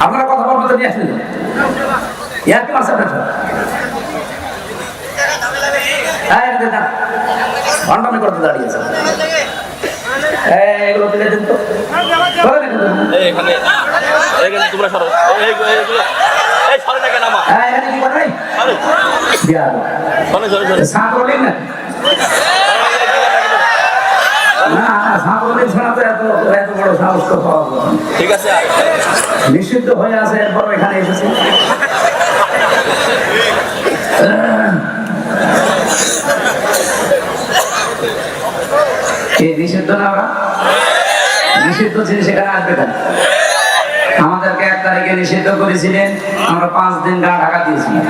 আপনারা কথা বলতে নিয়ে আসলেন ইয়ার কি মাসে আপনার ঘন্টামি করতে দাঁড়িয়েছে এগুলো তুলে দিন তো নিষিদ্ধ হয়ে আছে এরপর এখানে এসেছে নিষিদ্ধ না ওরা নিষিদ্ধ ছিল সেখানে আসবে কেন আমাদেরকে 1 তারিখে নিষিদ্ধ করেছিলেন আমরা 5 দিন গা ঢাকা দিয়েছিলাম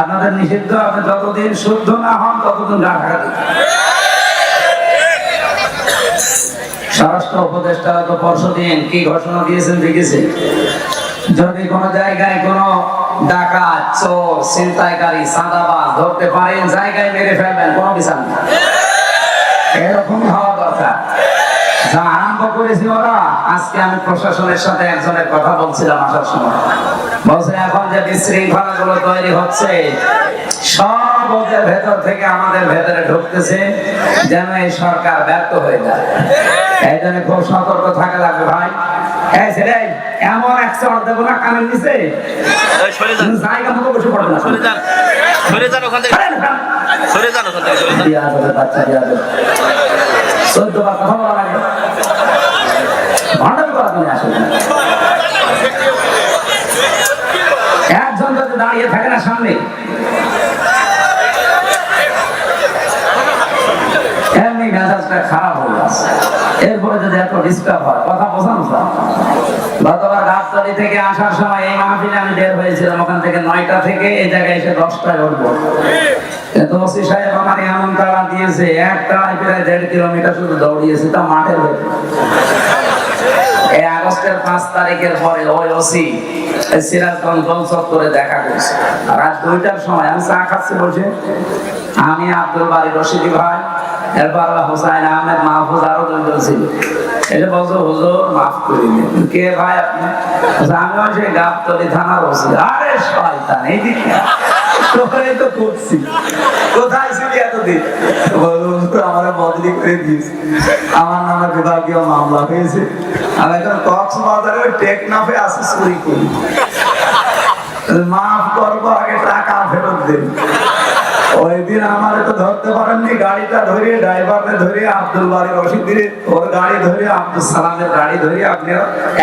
আপনাদের নিষিদ্ধ আপনি যতদিন শুদ্ধ না হন ততদিন গা ঢাকা দিন স্বরাষ্ট্র উপদেষ্টা তো পরশুদিন কি ঘোষণা দিয়েছেন দেখেছেন যদি কোন জায়গায় কোন ডাকাত চোর ছিনতাইকারী চাঁদাবাজ ধরতে পারেন জায়গায় মেরে ফেলবেন কোনো বিচার নেই এরকম হওয়া দরকার যা আরম্ভ করেছি ওরা আজকে আমি প্রশাসনের সাথে একজনের কথা বলছিলাম আসার সময় বলছে এখন যে বিশৃঙ্খলা গুলো তৈরি হচ্ছে সব ওদের ভেতর থেকে আমাদের ভেতরে ঢুকতেছে যেন এই সরকার ব্যর্থ হয়ে যায় এই জন্য খুব সতর্ক থাকা লাগবে ভাই এই ছেলে এমন একটা দেবো না কানের নিচে জায়গা মতো বসে পড়বে না সরে যান ওখান থেকে সরে যান ওখান থেকে দিয়া যাবে বাচ্চা দিয়া যাবে 14 বার কথা বলা লাগে ভান্ডামি করা তুমি আসলে একজন যদি দাঁড়িয়ে থাকে না সামনে এমনি মেজাজটা খারাপ হয়ে যাচ্ছে এরপরে যদি এত ডিস্টার্ব হয় কথা বোঝানো যায় গতবার গাবতলী থেকে আসার সময় এই মাহফিলে আমি বের হয়েছিলাম ওখান থেকে 9টা থেকে এই জায়গায় এসে 10টায় উঠবো কিন্তু ওসি সাহেব আমার এমন তাড়া দিয়েছে একটা প্রায় 1.5 কিলোমিটার শুধু দৌড়িয়েছে তা মাঠের ভেতরে এই আগস্টের 5 তারিখের পরে ওই ওসি সিরাজগঞ্জ গোল চত্বরে দেখা করছে আর রাত 2টার সময় আমি চা খাচ্ছি বসে আমি আব্দুল বারী রশিদি ভাই এরপর হোসাইন আহমেদ মাহফুজ আরো 2 জন ছিল এটা বলছো হুজুর মাফ করে দিন কে ভাই আপনি আমি ওই যে গাবতলী থানার ওসি আরে শয়তান এইদিকে তোরে তো করছি কোথায় ছিলি এতদিন বলুন তো আমারে বদলি করে দিয়েছে আমার নামে বিভাগীয় মামলা হয়েছে আমি এখন কক্সবাজারে ওই টেকনাফে আসি চুরি করি মাফ করবো আগে টাকা ফেরত দেন ওই দিন আমার তো ধরতে পারেননি গাড়িটা ধরে ড্রাইভারকে ধরে আব্দুল বারী রশিদের ওর গাড়ি ধরে আব্দুল সালামের গাড়ি ধরে আপনি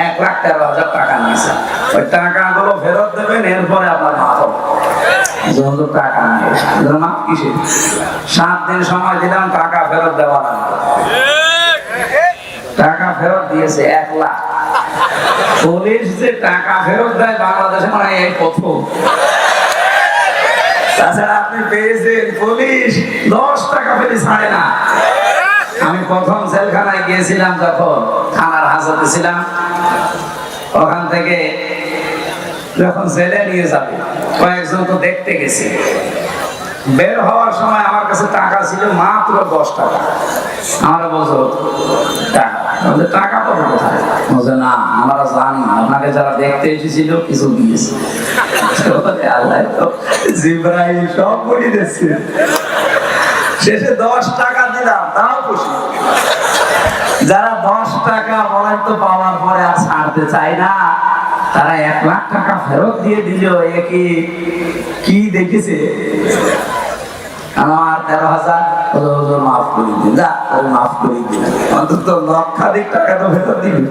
1,13,000 টাকা নিয়েছেন ওই টাকাগুলো ফেরত দেবেন এরপরে আপনার মাফ হবে যত টাকা নিয়ে মাফ কিসে 7 দিন সময় দিলাম টাকা ফেরত দেওয়া না টাকা ফেরত দিয়েছে 1 লাখ পুলিশ যে টাকা ফেরত দেয় বাংলাদেশে মানে এই প্রথম তাছাড়া আপনি পেয়েছেন পুলিশ 10 টাকা ফেলে ছাড়ে না আমি প্রথম জেলখানায় গিয়েছিলাম যখন থানার হাজতে ছিলাম ওখান থেকে যখন জেলে নিয়ে যাবে কয়েকজন তো দেখতে গেছি বের হওয়ার সময় আমার কাছে টাকা ছিল মাত্র 10 টাকা আমরা বলছো টাকা পাবো কোথায় বলছে না আমরা জানি না আপনাকে যারা দেখতে এসেছিল কিছু দিয়েছে আল্লাহ তো জিব্রাইল সব বলে দিচ্ছে শেষে 10 টাকা দিলাম তাও খুশি যারা 10 টাকা বলেন তো পাওয়ার পরে আর ছাড়তে চায় না তারা 1 লাখ টাকা ফেরত দিয়ে দিল এ কি দেখেছে আমার 13,000 মাফ করে দিন যা মাফ করে দিন অন্তত লক্ষাধিক টাকা তো ফেরত দিবি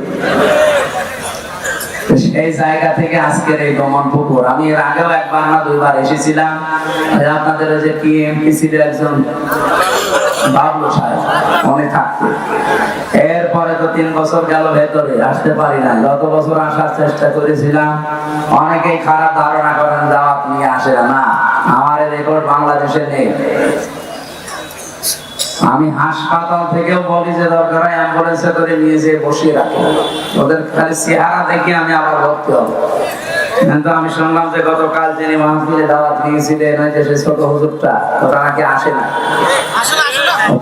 সেই জায়গা থেকে আজকের এই দমন পুকুর আমি এর আগেও 1 বার না 2 বার এসেছিলাম আপনাদের যে পিএমপি ছিল একজন বাবলু সাহেব উনি থাকতে এরপরে তো 3 বছর গেল ভেতরে আসতে পারি না গত বছর আসার চেষ্টা করেছিলাম অনেকেই খারাপ ধারণা করেন দাওয়াত নিয়ে আসে না আমার রেকর্ড বাংলাদেশে নেই আমি হাসপাতাল থেকেও বলি যে দরকার হয় অ্যাম্বুলেন্সে করে নিয়ে যেয়ে বসিয়ে রাখি ওদের খালি চেহারা দেখে আমি আবার ভর্তি হব কিন্তু আমি শুনলাম যে গতকাল যিনি মাহফিলে দাওয়াত নিয়েছিলেন ওই যে সে ছোট হুজুরটা ওটা নাকি আসে না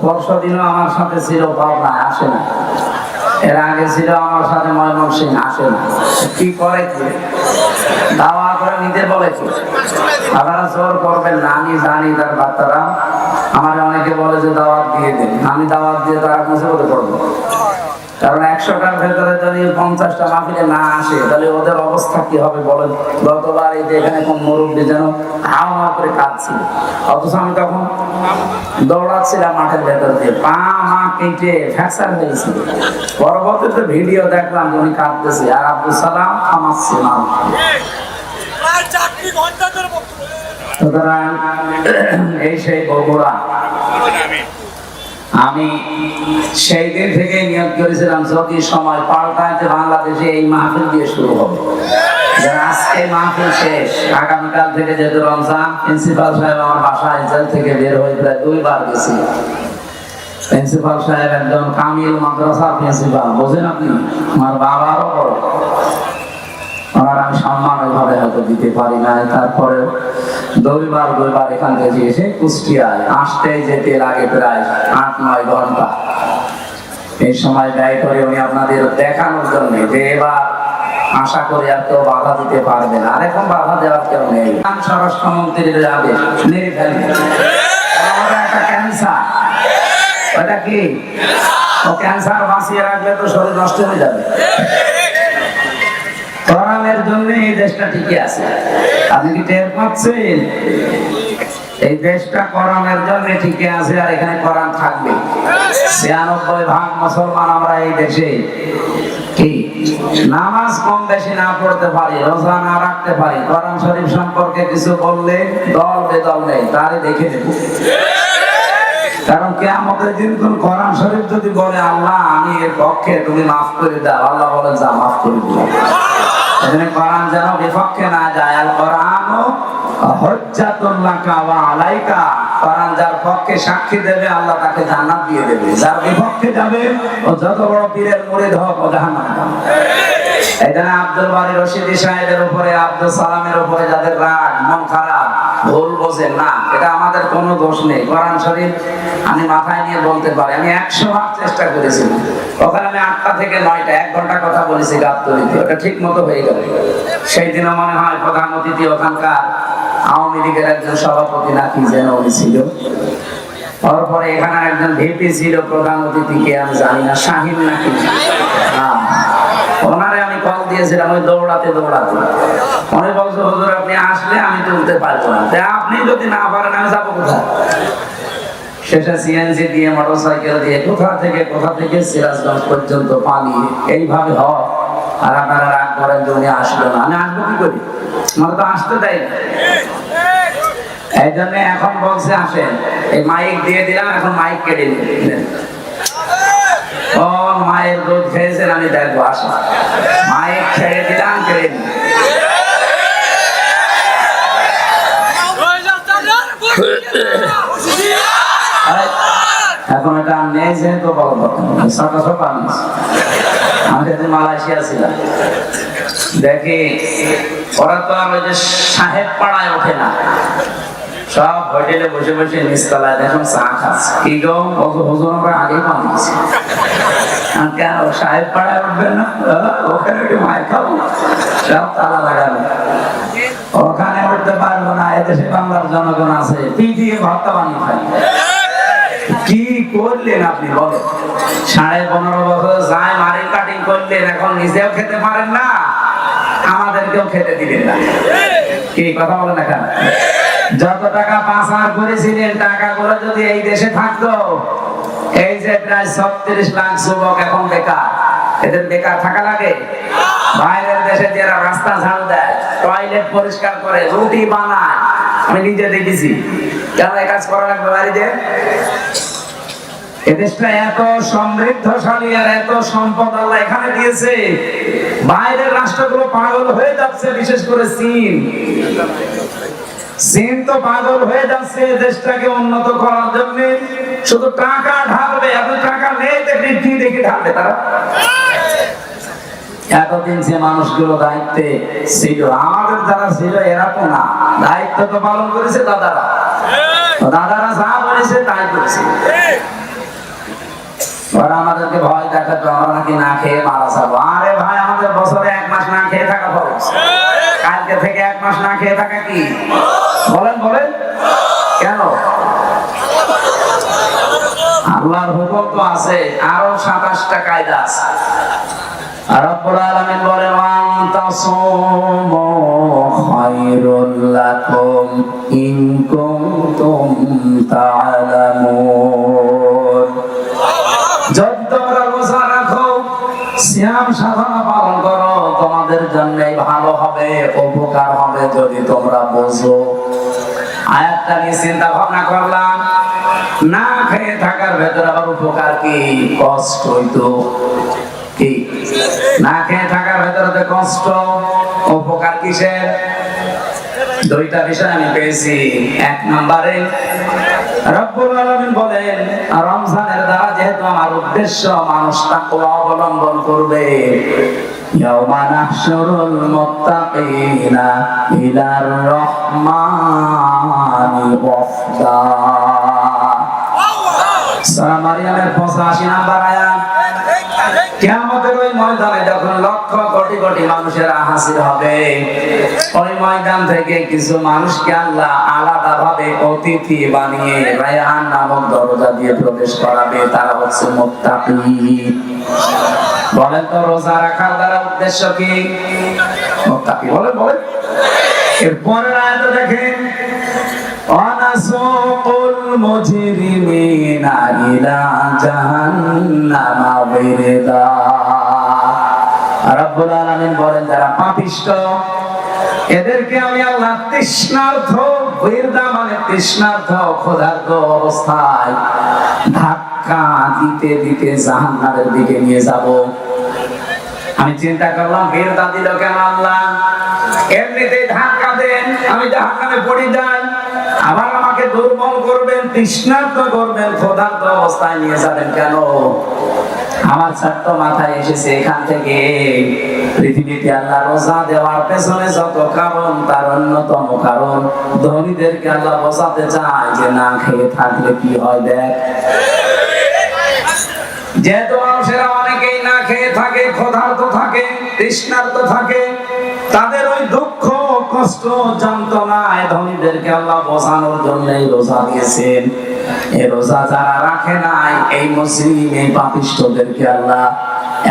পরশু দিনও আমার সাথে ছিল পাবনায় আসে না এর আগে ছিল আমার সাথে ময়মনসিংহ, আসে না, কি করে কি দাওয়া করে নিতে বলে কি, আপনারা জোর করবেন না, আমি জানি তার বাচ্চারা আমার অনেকে বলে যে দাওয়াত দিয়ে দিন, আমি দাওয়াত দিয়ে তারা মুসিবতে পড়বো। কারণ 100টার ভেতরে যদি 50টা মাহফিলে না আসে তাহলে ওদের অবস্থা কি হবে বলেন। গতবার এই যে এখানে কোন মুরব্বী যেন হাওয়া করে কাঁদছিল, অথচ আমি তখন দৌড়াচ্ছিলাম মাঠের ভেতর দিয়ে, পা মা কেটে ফ্র্যাকচার হয়েছিল। পরবর্তীতে ভিডিও দেখলাম উনি কাঁদতেছে আর আব্দুল সালাম থামাচ্ছে না। সুতরাং এই সেই বগুড়া, আমি সেই দিন থেকে নিয়োগ করেছিলাম যদি সময় পাল্টাইতে বাংলাদেশে এই মাহফিল দিয়ে শুরু হবে। আজকে মাহফিল শেষ, আগামীকাল থেকে যেহেতু রমজান, প্রিন্সিপাল সাহেব আমার বাসায় জেল থেকে বের হয়ে প্রায় 2 বার গেছি। প্রিন্সিপাল সাহেব একজন কামিল মাদ্রাসার প্রিন্সিপাল, বোঝেন আপনি, আমার বাবারও বড়। আর আমি সম্মান ওইভাবে হয়তো দিতে পারি না, তারপরে 2 বার এখান থেকে এসে কুষ্টিয়ায় আসতে যেতে লাগে প্রায় 8-9 ঘন্টা। এই সময় ব্যয় করে উনি আপনাদের দেখানোর জন্য যে এবার আশা করি আর কেউ বাধা দিতে পারবে না, আর এখন বাধা দেওয়ার কেউ নেই। স্বরাষ্ট্রমন্ত্রীর আদেশ মেরে ফেলবে, একটা ক্যান্সার, ওটা কি ও ক্যান্সার বাঁচিয়ে রাখলে তো শরীর নষ্ট হয়ে যাবে। কোরআনের জন্য এই দেশটা টিকে আছে, আপনি কি টের পাচ্ছেন? এই দেশটা কোরআনের জন্য টিকে আছে, আর এখানে কোরআন থাকবে। 96% মুসলমান আমরা এই দেশে। কি নামাজ কম বেশি না পড়তে পারি, রোজা না রাখতে পারি, কোরআন শরীফ সম্পর্কে কিছু বললে দল বেদল নেই, তারই দেখে নেব। কারণ কিয়ামতের দিন কোন কোরআন শরীফ যদি বলে আল্লাহ আমি এর পক্ষে, তুমি মাফ করে দাও, আল্লাহ বলেন যা মাফ করে দিলাম। এখানে কোরআন যেন বিপক্ষে না যায়। আল কোরআনও হুজ্জাতুল লাকা ওয়া আলাইকা, কোরআন যার পক্ষে সাক্ষী দেবে আল্লাহ তাকে জান্নাত দিয়ে দেবে, যার বিপক্ষে যাবে ও যত বড় পীরের মুরিদ হোক ও জাহান্নামে যাবে। এখানে আব্দুল বারী রশিদী সাহেবের উপরে, আব্দুল সালামের উপরে যাদের রাগ, মন খারাপ, ভুল বোঝেন না, এটা আমাদের কোনো দোষ নেই। কোরআন শরীফ আমি মাথায় নিয়ে বলতে পারি, আমি 100 বার চেষ্টা করেছি, ওখানে আমি 8টা থেকে 9টা 1 ঘন্টা কথা বলেছি গাবতলীতে, ওটা ঠিক মতো হয়ে গেল। সেই দিনও মনে হয় প্রধান অতিথি ওখানকার আওয়ামী লীগের একজন সভাপতি নাকি যেন উনি ছিল, তারপরে এখানে একজন ভিপি ছিল প্রধান অতিথি, কে আমি জানি না, শাহিন নাকি, ওনারে আমি কল দিয়েছিলাম ওই দৌড়াতে উনি বলছে হুজুর আপনি আসলে আমি তুলতে পারবো না, তাই আপনি যদি না পারেন আমি যাবো কোথায়। শেষে সিএনজি দিয়ে, মোটরসাইকেল দিয়ে কোথা থেকে সিরাজগঞ্জ পর্যন্ত পানি এইভাবে হয়, আর আপনারা রাগ করেন যে উনি আসলো না, আমি আসবো কি করি, আমার তো আসতে দেয় না। এই জন্য এখন বলছে আসেন, এই মাইক দিয়ে দিলাম, এখন মাইক কেটে নিলেন। ও মায়ের দুধ খেয়েছেন, আমি দেখবো, আসেন, মাইক ছেড়ে দিলাম, কেড়ে নিলেন। এখন এটা নেই যেহেতু বড় কথা, আমি সেদিন মালয়েশিয়া ছিলাম, দেখি ওরা তো আর ওই যে সাহেব পাড়ায় ওঠে না, সব হোটেলে বসে বসে নিচতলায় দেখুন চা খাচ্ছে। কি গো হুজুর আমরা আগেই বানিয়েছি, কেন সাহেব পাড়ায় উঠবেন না, ওখানে একটু মায়ের খাবো, সব তালা লাগানো, ওখানে উঠতে পারবো না। এদেশে বাংলার জনগণ আছে পিটিয়ে ভর্তা বানিয়ে খাই। কি করলেন আপনি বলেন, 15.5 বছর যায় মারি কাটিং করলেন, এখন নিজেও খেতে পারেন না, আমাদেরকেও খেতে দিলেন না। কি কথা বলেন না কেন? যত টাকা পাচার করেছিলেন টাকাগুলো যদি এই দেশে থাকতো, এই যে প্রায় 36 লাখ যুবক এখন বেকার, এদের বেকার থাকা লাগে? বাইরের দেশে যারা রাস্তা ঝাড়ু দেয়, টয়লেট পরিষ্কার করে, রুটি বানায়, আমি নিজে দেখেছি। কেন এই কাজ করা লাগবে বাড়িতে? এদেশটা এত সমৃদ্ধশালী আর এত সম্পদ আল্লাহ এখানে দিয়েছে, বাইরের রাষ্ট্রগুলো পাগল হয়ে যাচ্ছে, বিশেষ করে চীন তো পাগল হয়ে যাচ্ছে দেশটাকে উন্নত করার জন্য, শুধু টাকা ঢালবে, এত টাকা নেই কি দেখে ঢালবে তারা। এতদিন যে মানুষগুলো দায়িত্বে ছিল, আমাদের যারা ছিল এরা তো না, দায়িত্ব তো পালন করেছে দাদারা যা বলেছে তাই করেছে। ওরা আমাদেরকে ভয় দেখাতো আমরা নাকি না খেয়ে মারা যাবো। আরে ভাই, আমাদের বছরে 1 মাস না খেয়ে থাকা ফরজ। কালকে থেকে 1 মাস না খেয়ে থাকা কি? বলেন বলেন, কেন? আল্লাহর হুকুম তো আছে, আরো 27টা কায়দা আছে। রব্বুল আলামিন বলেন, ওয়ান তাসুমু খায়রুল লাকুম ইন কুনতুম তা'লামুন। যদি তোমরা রোজা রাখো, সিয়াম সাধনা পালন করো, তোমাদের জন্যই ভালো হবে, উপকার হবে যদি তোমরা বোঝো। আয়াতটা নিয়ে চিন্তা ভাবনা করলাম, না খেয়ে থাকার ভেতরে আবার উপকার কি? কষ্ট হইতো কি? না খেয়ে থাকার ভেতরে কষ্ট, উপকার কিসের? 2টা বিষয় আমি পেয়েছি। 1 নম্বরে রব্বুল আলামিন বলেন, রমজানের দ্বারা যেহেতু আমার উদ্দেশ্য মানুষ তাকওয়া অবলম্বন করবে, ইয়াউমা নাহশুরুল মুত্তাকিনা ইলার রহমানি ওয়াফদা। সূরা মারইয়ামের 85 নম্বর আয়াত। কিয়ামতের ওই ময়দানে যখন লক্ষ কোটি কোটি মানুষেরা হাজির হবে, ওই ময়দান থেকে কিছু মানুষকে আল্লাহ আলাদাভাবে অতিথি বানিয়ে রায়হান নামক দরজা দিয়ে প্রবেশ করাবে। তারা হচ্ছে মুত্তাকি। বলেন তো, রোজা রাখার দ্বারা উদ্দেশ্য কি? মুত্তাকি। বলেন বলেন। এরপরের আয়াতে দেখেন, ওয়ানাসুকুল মুজরিমিনা ইলা জাহান্নামা ওয়িরদা। রব্বুল আলামিন বলেন, যারা পাপিষ্ঠ এদেরকে আমি আল্লাহ তৃষ্ণার্থ, ওয়িরদা মানে তৃষ্ণার্থ, ক্ষুধার্ত অবস্থায় ধাক্কা দিতে দিতে জাহান্নামের দিকে নিয়ে যাব। আমি চিন্তা করলাম, ওয়িরদা দিল কেন আল্লাহ? এমনিতেই ধাক্কা দেন, আমি জাহান্নামে পড়ে যাই, আবার আমাকে দুর্বল করবেন, তৃষ্ণার্ত করবেন, ক্ষুধার্ত অবস্থায় নিয়ে যাবেন কেন? আমার ছাত্র মাথায় এসেছে এখান থেকে পৃথিবীতে আল্লাহ রোজা দেওয়ার পেছনে যত কারণ, তার অন্যতম কারণ ধনীদেরকে আল্লাহ বোঝাতে চায় যে না খেয়ে থাকলে কি হয়। দেখ, যেহেতু মানুষেরা অনেকেই না খেয়ে থাকে, ক্ষুধার্ত থাকে, তৃষ্ণার্ত থাকে, তাদের ওই দুঃখ, কষ্ট, যন্ত্রণায় ধনীদেরকে আল্লাহ বোঝানোর জন্য রোজা দিয়েছেন। এই রোজা যারা রাখে নাই, এই মুসলিম, এই পাপিষ্ঠদেরকে আল্লাহ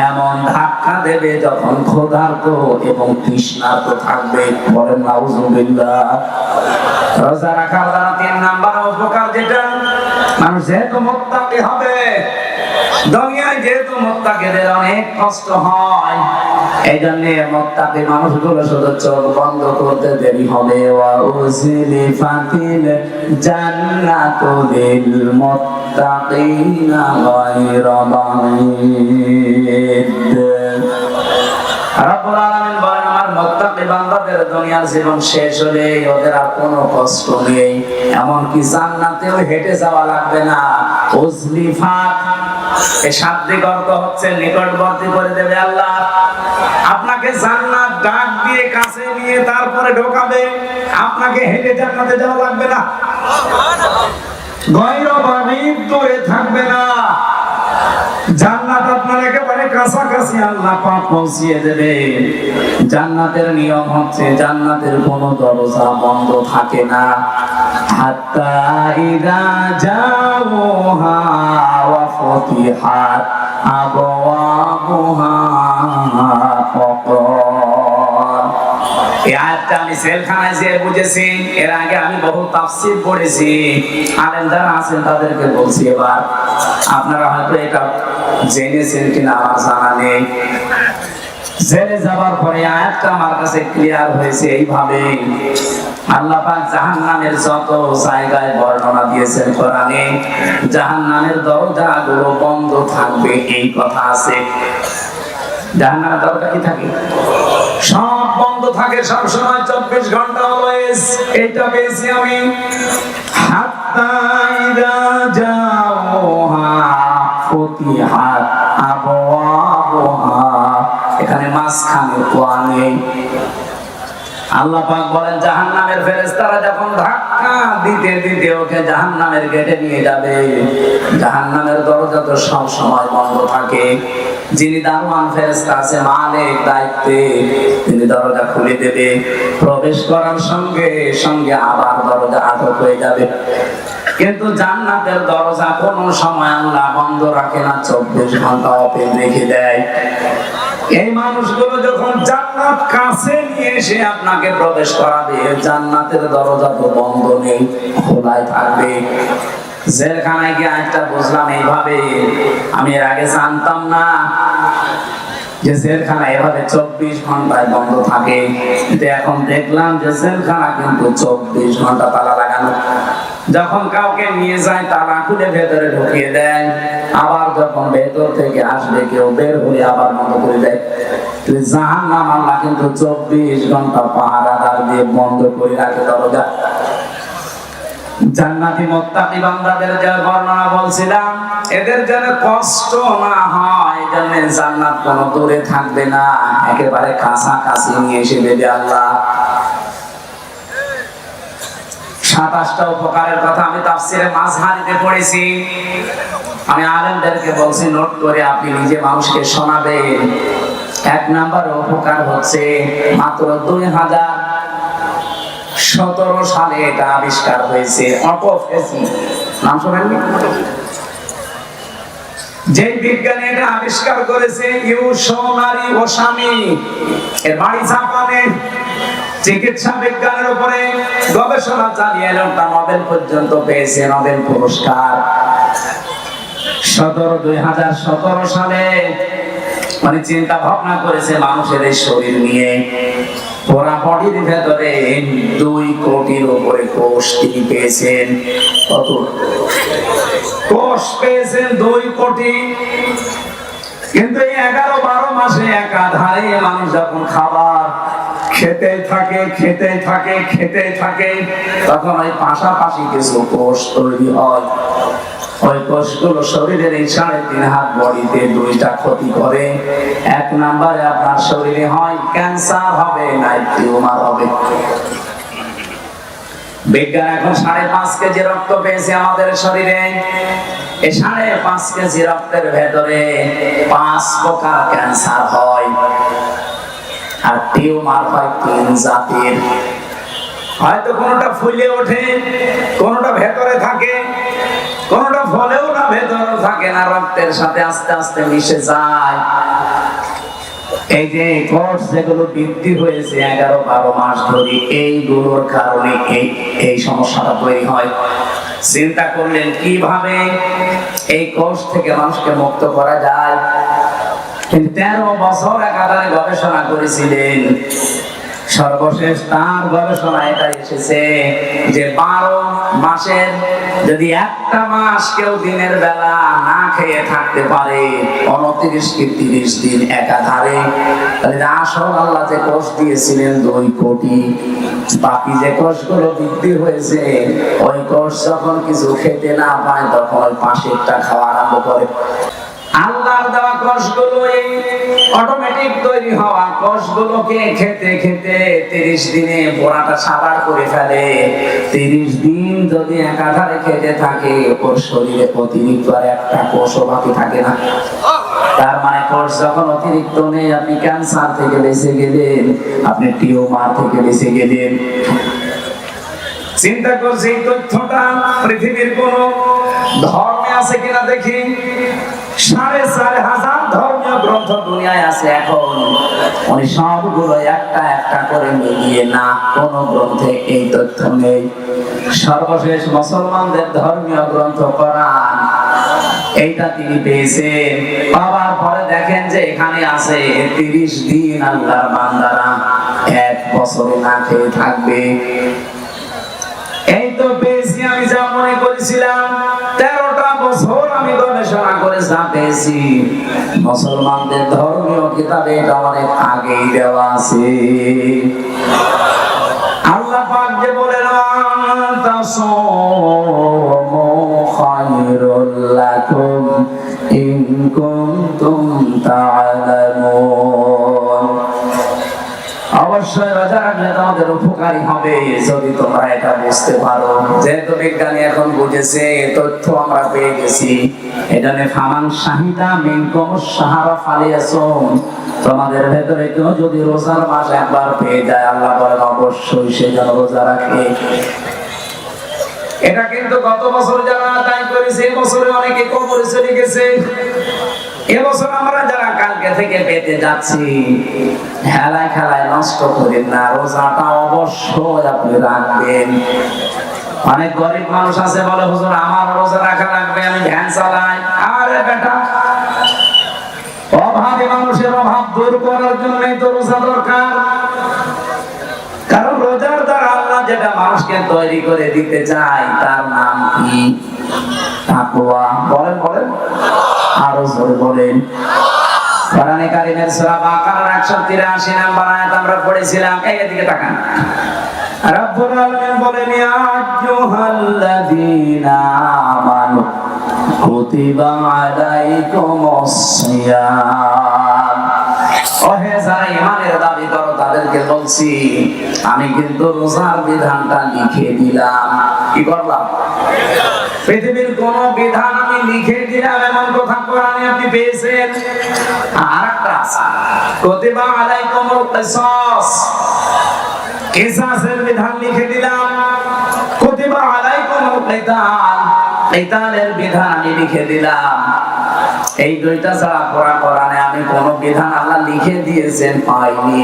এমন ধাক্কা দেবে যখন ক্ষুধার্ত এবং তৃষ্ণার্ত থাকবে। বলেন নাউজুবিল্লাহ। রোজা রাখার দ্বারা 3 নাম্বার উপকার যেটা, মানুষ যেহেতু মুত্তাকি হবে, দুনিয়ায় যেহেতু মুত্তাকিদের অনেক কষ্ট হয়, এই জন্য মুত্তাকি মানুষগুলো শুধু চোখ বন্ধ করতে দেরি হবে। ওয়া উযলিফাতিল জান্নাতু লিল মুত্তাকিনা গায়রা বাঈদ। রব্বুল আলামিন বলেন, আমার মুত্তাকি বান্দাদের দুনিয়ার জীবন শেষ হলে ওদের আর কোনো কষ্ট নেই, এমনকি জান্নাতেও হেঁটে যাওয়া লাগবে না। উযলিফাত এই শাব্দিক অর্থ হচ্ছে নিকটবর্তী করে দেবে আল্লাহ। আপনাকে জান্নাত ডাক দিয়ে কাছে নিয়ে তারপরে ঢোকাবে, আপনাকে হেঁটে জান্নাতে যাওয়া লাগবে না। গায়রা বাঈদ, দূরে থাকবে না। জান্নাত আপনার একেবারে কাছাকাছি আল্লাহ পাক পৌঁছিয়ে দেবে। জান্নাতের নিয়ম হচ্ছে, জান্নাতের কোনো দরজা বন্ধ থাকে না। হাত্তা ইযা জাউহা ওয়া ফুতিহাত আবওয়াবুহা ফাকাল। এই আয়াতটা আমি সেলখানায় যেয়ে বুঝেছি। এর আগে আমি বহু তাফসীর পড়েছি, আলেম যারা আছেন তাদেরকে বলছি। এবার আপনারা হয়তো এটা জেনেছেন কিনা আমার জানা নেই। জেনে যাবার পরে আয়াতটা আমার কাছে ক্লিয়ার হয়েছে এইভাবে, আল্লাহ পাক জাহান্নামের যত জায়গায় বর্ণনা দিয়েছেন কোরআনে, জাহান্নামের দরজাগুলো বন্ধ থাকবে এই কথা আছে। জাহান্নামের দরজা কি থাকে? সব বন্ধ থাকে সব সময়, 24 ঘন্টা অলওয়েজ। এইটা পেয়েছি আমি। হাত্তা ইযা জাউহা ফুতিহাত আবওয়াবুহা, এখানে মাঝখানে কোয়া নেই। আল্লাহ পাক বলেন জাহান্নামের ফেরেশতারা যখন ধাক্কা দিতে দিতে ওকে জাহান্নামের গেটে নিয়ে যাবে, জাহান্নামের দরজা তো সব সময় বন্ধ থাকে। যিনি দারোয়ান ফেরেশতা আছে, মালিক দায়িত্বে, তিনি দরজা খুলে দেবে। প্রবেশ করার সঙ্গে সঙ্গে আবার দরজা আটক হয়ে যাবে। কিন্তু জান্নাতের দরজা কোনো সময় আল্লাহ বন্ধ রাখে না, 24 ঘন্টা ওপেন রেখে দেয়। এই মানুষগুলো যখন জান্নাত কাছে নিয়ে এসে আপনাকে প্রবেশ করাবে, জান্নাতের দরজা তো বন্ধ নেই, খোলাই থাকবে। জেলখানায় গিয়ে একটা বুঝলাম এইভাবে, আমি এর আগে জানতাম না যে জেলখানা এভাবে 24 ঘন্টায় বন্ধ থাকে। কিন্তু এখন দেখলাম যে জেলখানা কিন্তু 24 ঘন্টা তালা লাগানো। যখন কাউকে নিয়ে যায় তালা খুলে ভেতরে ঢুকিয়ে দেয়, আবার যখন ভেতর থেকে আসবে কেউ বের হয়ে আবার বন্ধ করে দেয়। জাহান্নাম আল্লাহ কিন্তু 24 ঘন্টা পাহারাদার দিয়ে বন্ধ করে রাখে দরজা। জান্নাতি মুত্তাকি বান্দাদের যে বর্ণনা বলছিলাম, এদের যেন কষ্ট না হয়, এজন্য জান্নাত কোনো দূরে থাকবে না, একেবারে কাছাকাছি নিয়ে এসে দেবে আল্লাহ। 27টা উপকারের কথা আমি তাফসীরে মাযহারিতে পড়েছি। আমি আলেমদেরকে বলছি নোট করে আপনি নিজে মানুষকে শোনাবেন। 1 নাম্বার উপকার হচ্ছে মাত্র 2017 সালে এটা আবিষ্কার হয়েছে, অটোফেসি। নাম শুনেননি? যে বিজ্ঞানী এটা আবিষ্কার করেছে ইউশোনারি ওসামি, এর বাড়ি জাপানে। চিকিৎসা বিজ্ঞানের উপরে গবেষণা চালিয়ে লোকটা নোবেল পর্যন্ত পেয়েছে, নোবেল পুরস্কার। 2017 সালে মানে চিন্তা ভাবনা করেছে মানুষের এই শরীর নিয়ে। পুরা বডির ভেতরে 2 কোটির উপরে কোষ তিনি পেয়েছেন। কত কোষ পেয়েছেন? 2 কোটি। কিন্তু এই 11-12 মাসে একাধারে মানুষ যখন খাবার খেতে থাকে, তখন ওই পাশাপাশি কিছু কোষ তৈরি হয়। ওই কোষগুলো শরীরের এই 3.5 হাত বডিতে 2টা ক্ষতি করে। 1 নম্বরে আপনার শরীরে হয় ক্যান্সার হবে, না টিউমার হবে। বিজ্ঞান এখন 5.5 কেজি রক্ত পেয়েছে আমাদের শরীরে। এই 5.5 কেজি রক্তের ভেতরে 5 প্রকার ক্যান্সার হয়, আর টিউমার হয় 3 জাতির। হয়তো কোনটা ফুলে ওঠে, কোনটা ভেতরে থাকে, কোনটা ফলেও না ভেতরে থাকে না, রক্তের সাথে আস্তে আস্তে মিশে যায়। এই যে কোষ যেগুলো বৃদ্ধি হয়েছে 11-12 মাস ধরে, এইগুলোর কারণে এই সমস্যাটা তৈরি হয়। চিন্তা করলেন কিভাবে এই কোষ থেকে মানুষকে মুক্ত করা যায়। 13 বছর একাধারে গবেষণা করেছিলেন। সর্বশেষ তার গবেষণা এটা এসেছে যে 12 মাসের যদি একটা মাস কেউ দিনের বেলা না খেয়ে থাকতে পারে, 29 কি 30 দিন একাধারে, তাহলে আসল আল্লাহ যে কোষ দিয়েছিলেন 2 কোটি, বাকি যে কোষগুলো বৃদ্ধি হয়েছে ওই কোষ যখন কিছু খেতে না পায় তখন ওই পাশেরটা খাওয়া আরম্ভ করে। আল্লাহর দেওয়া কোষগুলো এই অটোমেটিক তৈরি হওয়া কোষগুলোকে খেতে খেতে 30 দিনে পোড়াটা সাবার করে ফেলে। 30 দিন যদি একাধারে খেতে থাকে, ওর শরীরে অতিরিক্ত আর একটা কোষও বাকি থাকে না। তার মানে কোষ যখন অতিরিক্ত নেই, আপনি ক্যান্সার থেকে বেঁচে গেলেন, আপনি টিউমার থেকে বেঁচে গেলেন। চিন্তা করছি এই তথ্যটা পৃথিবীর কোন ধর্মে আছে কিনা দেখি। 4,500 ধর্মীয় গ্রন্থ দুনিয়ায় আছে এখন। উনি সবগুলো একটা একটা করে মিলিয়ে না, কোন গ্রন্থে এই তথ্য নেই। সর্বশেষ মুসলমানদের ধর্মীয় গ্রন্থ কোরআন, এইটা তিনি পেয়েছেন। পাওয়ার পরে দেখেন যে এখানে আছে 30 দিন আল্লাহর বান্দারা 1 বছরে না খেয়ে থাকবে। এই তো পেয়েছি আমি যা মনে করেছিলাম। 13টা বছর আমি গবেষণা করে যা পেয়েছি, মুসলমানদের ধর্মীয় কিতাবে এটা অনেক আগেই দেওয়া আছে। আল্লাহ পাক যে বলেন তাসামু খায়রুল লাকুম ইন কুনতুম তা'লামুন। অবশ্যই রোজা রাখলে তোমাদের উপকারী হবে যদি তোমরা এটা বুঝতে পারো। যেহেতু বিজ্ঞানী এখন বুঝেছে, তথ্য আমরা পেয়ে গেছি, এখানে ফামান শাহিদা মিনকুম শাহরা ফালিয়াসুম, তোমাদের ভেতরে কেউ যদি রোজার মাস একবার পেয়ে যায়, আল্লাহ বলেন অবশ্যই সে যেন রোজা রাখে। এটা কিন্তু গত বছর যারা আদায় করেছে, এবছরে অনেকে কবরে চলে গেছে। এবছর আমরা যারা কালকে থেকে পেতে যাচ্ছি, হেলায় খেলায় নষ্ট করেন না, রোজাটা অবশ্যই আপনি রাখবেন। অনেক গরিব মানুষ আছে বলে, হুজুর আমার রোজা রাখা লাগবে, আমি ভ্যান চালাই। আরে বেটা, অভাবী মানুষের অভাব দূর করার জন্যই তো রোজা দরকার। কারণ রোজার দ্বারা আল্লাহ যেটা মানুষকে তৈরি করে দিতে চায় তার নাম কি? তাকওয়া। বলেন বলেন, আরো জোরে বলেন। কোরআনে কারীমের সূরা বাকারার 183 নম্বর আয়াত আমরা পড়েছিলাম। এদিকে তাকান। রব্বুল আলামিন বলেন, ইয়া আইয়ুহাল্লাযীনা আমানু কুতিবা আলাইকুমুস সিয়াম। ওহে যারা ঈমানের দাবি করো তাদেরকে বলছি, আমি কিন্তু রোজার বিধানটা লিখে দিলাম। কি করলাম? পৃথিবীর কোন বিধান আমি লিখে দিলাম এমন কথা কোরআনে আপনি পেয়েছেন? আরেকটা আছে, কুতিবা আলাইকুমুল কিসাস, কিসাসের বিধান লিখে দিলাম। কুতিবা আলাইকুমুল কিতাল, কিতালের বিধান আমি লিখে দিলাম। এই দুইটা ছাড়া কোরআনে আমি কোন বিধান আল্লাহ লিখে দিয়েছেন পাইনি।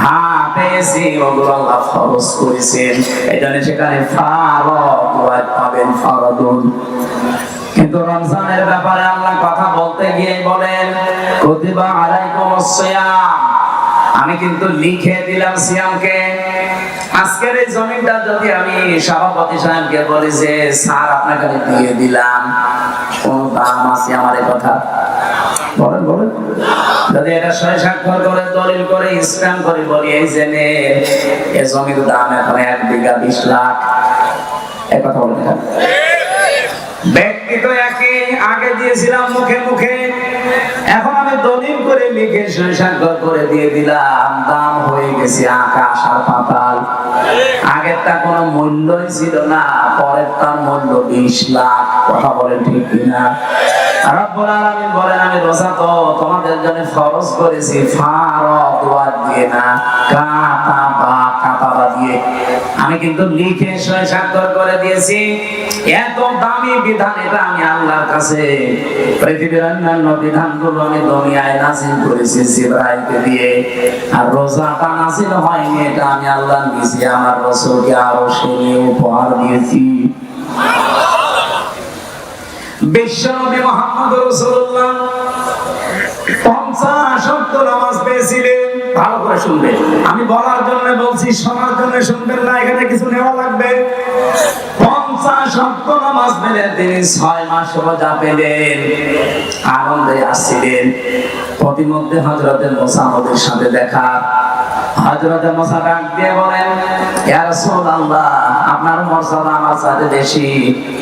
হ্যাঁ পেয়েছি, ওগুলো আল্লাহ ফরজ করেছেন। এজন্য সেখানে ফারদ পাবেন, ফারদুন। কিন্তু রমজানের ব্যাপারে আল্লাহ কথা বলতে গিয়ে বলেন, কুতিবা আলাইকুমুস সিয়াম, আমি কিন্তু লিখে দিলাম সিয়ামকে। আজকের এই জমিনটা যদি আমি সভাপতি সাহেবকে বলি যে স্যার আপনাকে আমি দিয়ে দিলাম, কোন দাম আছে আমার এই কথা? বলেন বলেন। যদি এটা সই স্বাক্ষর করে দলিল করে স্ট্যাম্প করে বলি এই যে নে, এই জমির দাম এখন 1 বিঘা 20 লাখ, এই কথা বলেন। ব্যক্তি তো একই, আগে দিয়েছিলাম মুখে মুখে, এখন আমি দলিল করে লিখে সই স্বাক্ষর করে দিয়ে দিলাম, দাম হয়ে গেছে আকাশ আর পাতাল। আগেরটা কোনো মূল্যই ছিল না, পরেরটার মূল্য 20 লাখ। কথা বলেন ঠিক কিনা? রব্বুল আলামিন বলেন, আমি রোজা তো তোমাদের জন্য ফরজ করেছি ফারদ ওয়াদ দিয়ে না, কাতাবা দিয়ে। আমি কিন্তু লিখে সই স্বাক্ষর করে দিয়েছি। এত দামি বিধান এটা আমি আল্লাহর কাছে, পৃথিবীর অন্যান্য বিধানগুলো আমি দুনিয়ায় নাযিল করেছি জিবরাইলকে দিয়ে, আর রোজাটা নাযিল হয়নি, এটা আমি আল্লাহ নিজে আমার রাসূলকে আরো সেই উপহার দিয়েছি। বিশ্বনবী মুহাম্মদ রাসূলুল্লাহ 50 ওয়াক্ত নামাজ পেয়েছিলেন। ভালো করে শুনবেন, আমি বলার জন্য বলছি, শোনার জন্য শুনবেন না, এখানে কিছু নেওয়া লাগবে। 50 ওয়াক্ত নামাজ পেলেন তিনি, 6 মাস রোজা পেলেন, আনন্দে আসছিলেন। প্রতিমধ্যে হযরতে মুসা নবীর সাথে দেখা। হযরতে মুসা ডাক দিয়ে বলেন, ইয়া রাসূলুল্লাহ, আপনার মর্যাদা আমার সাথে বেশি,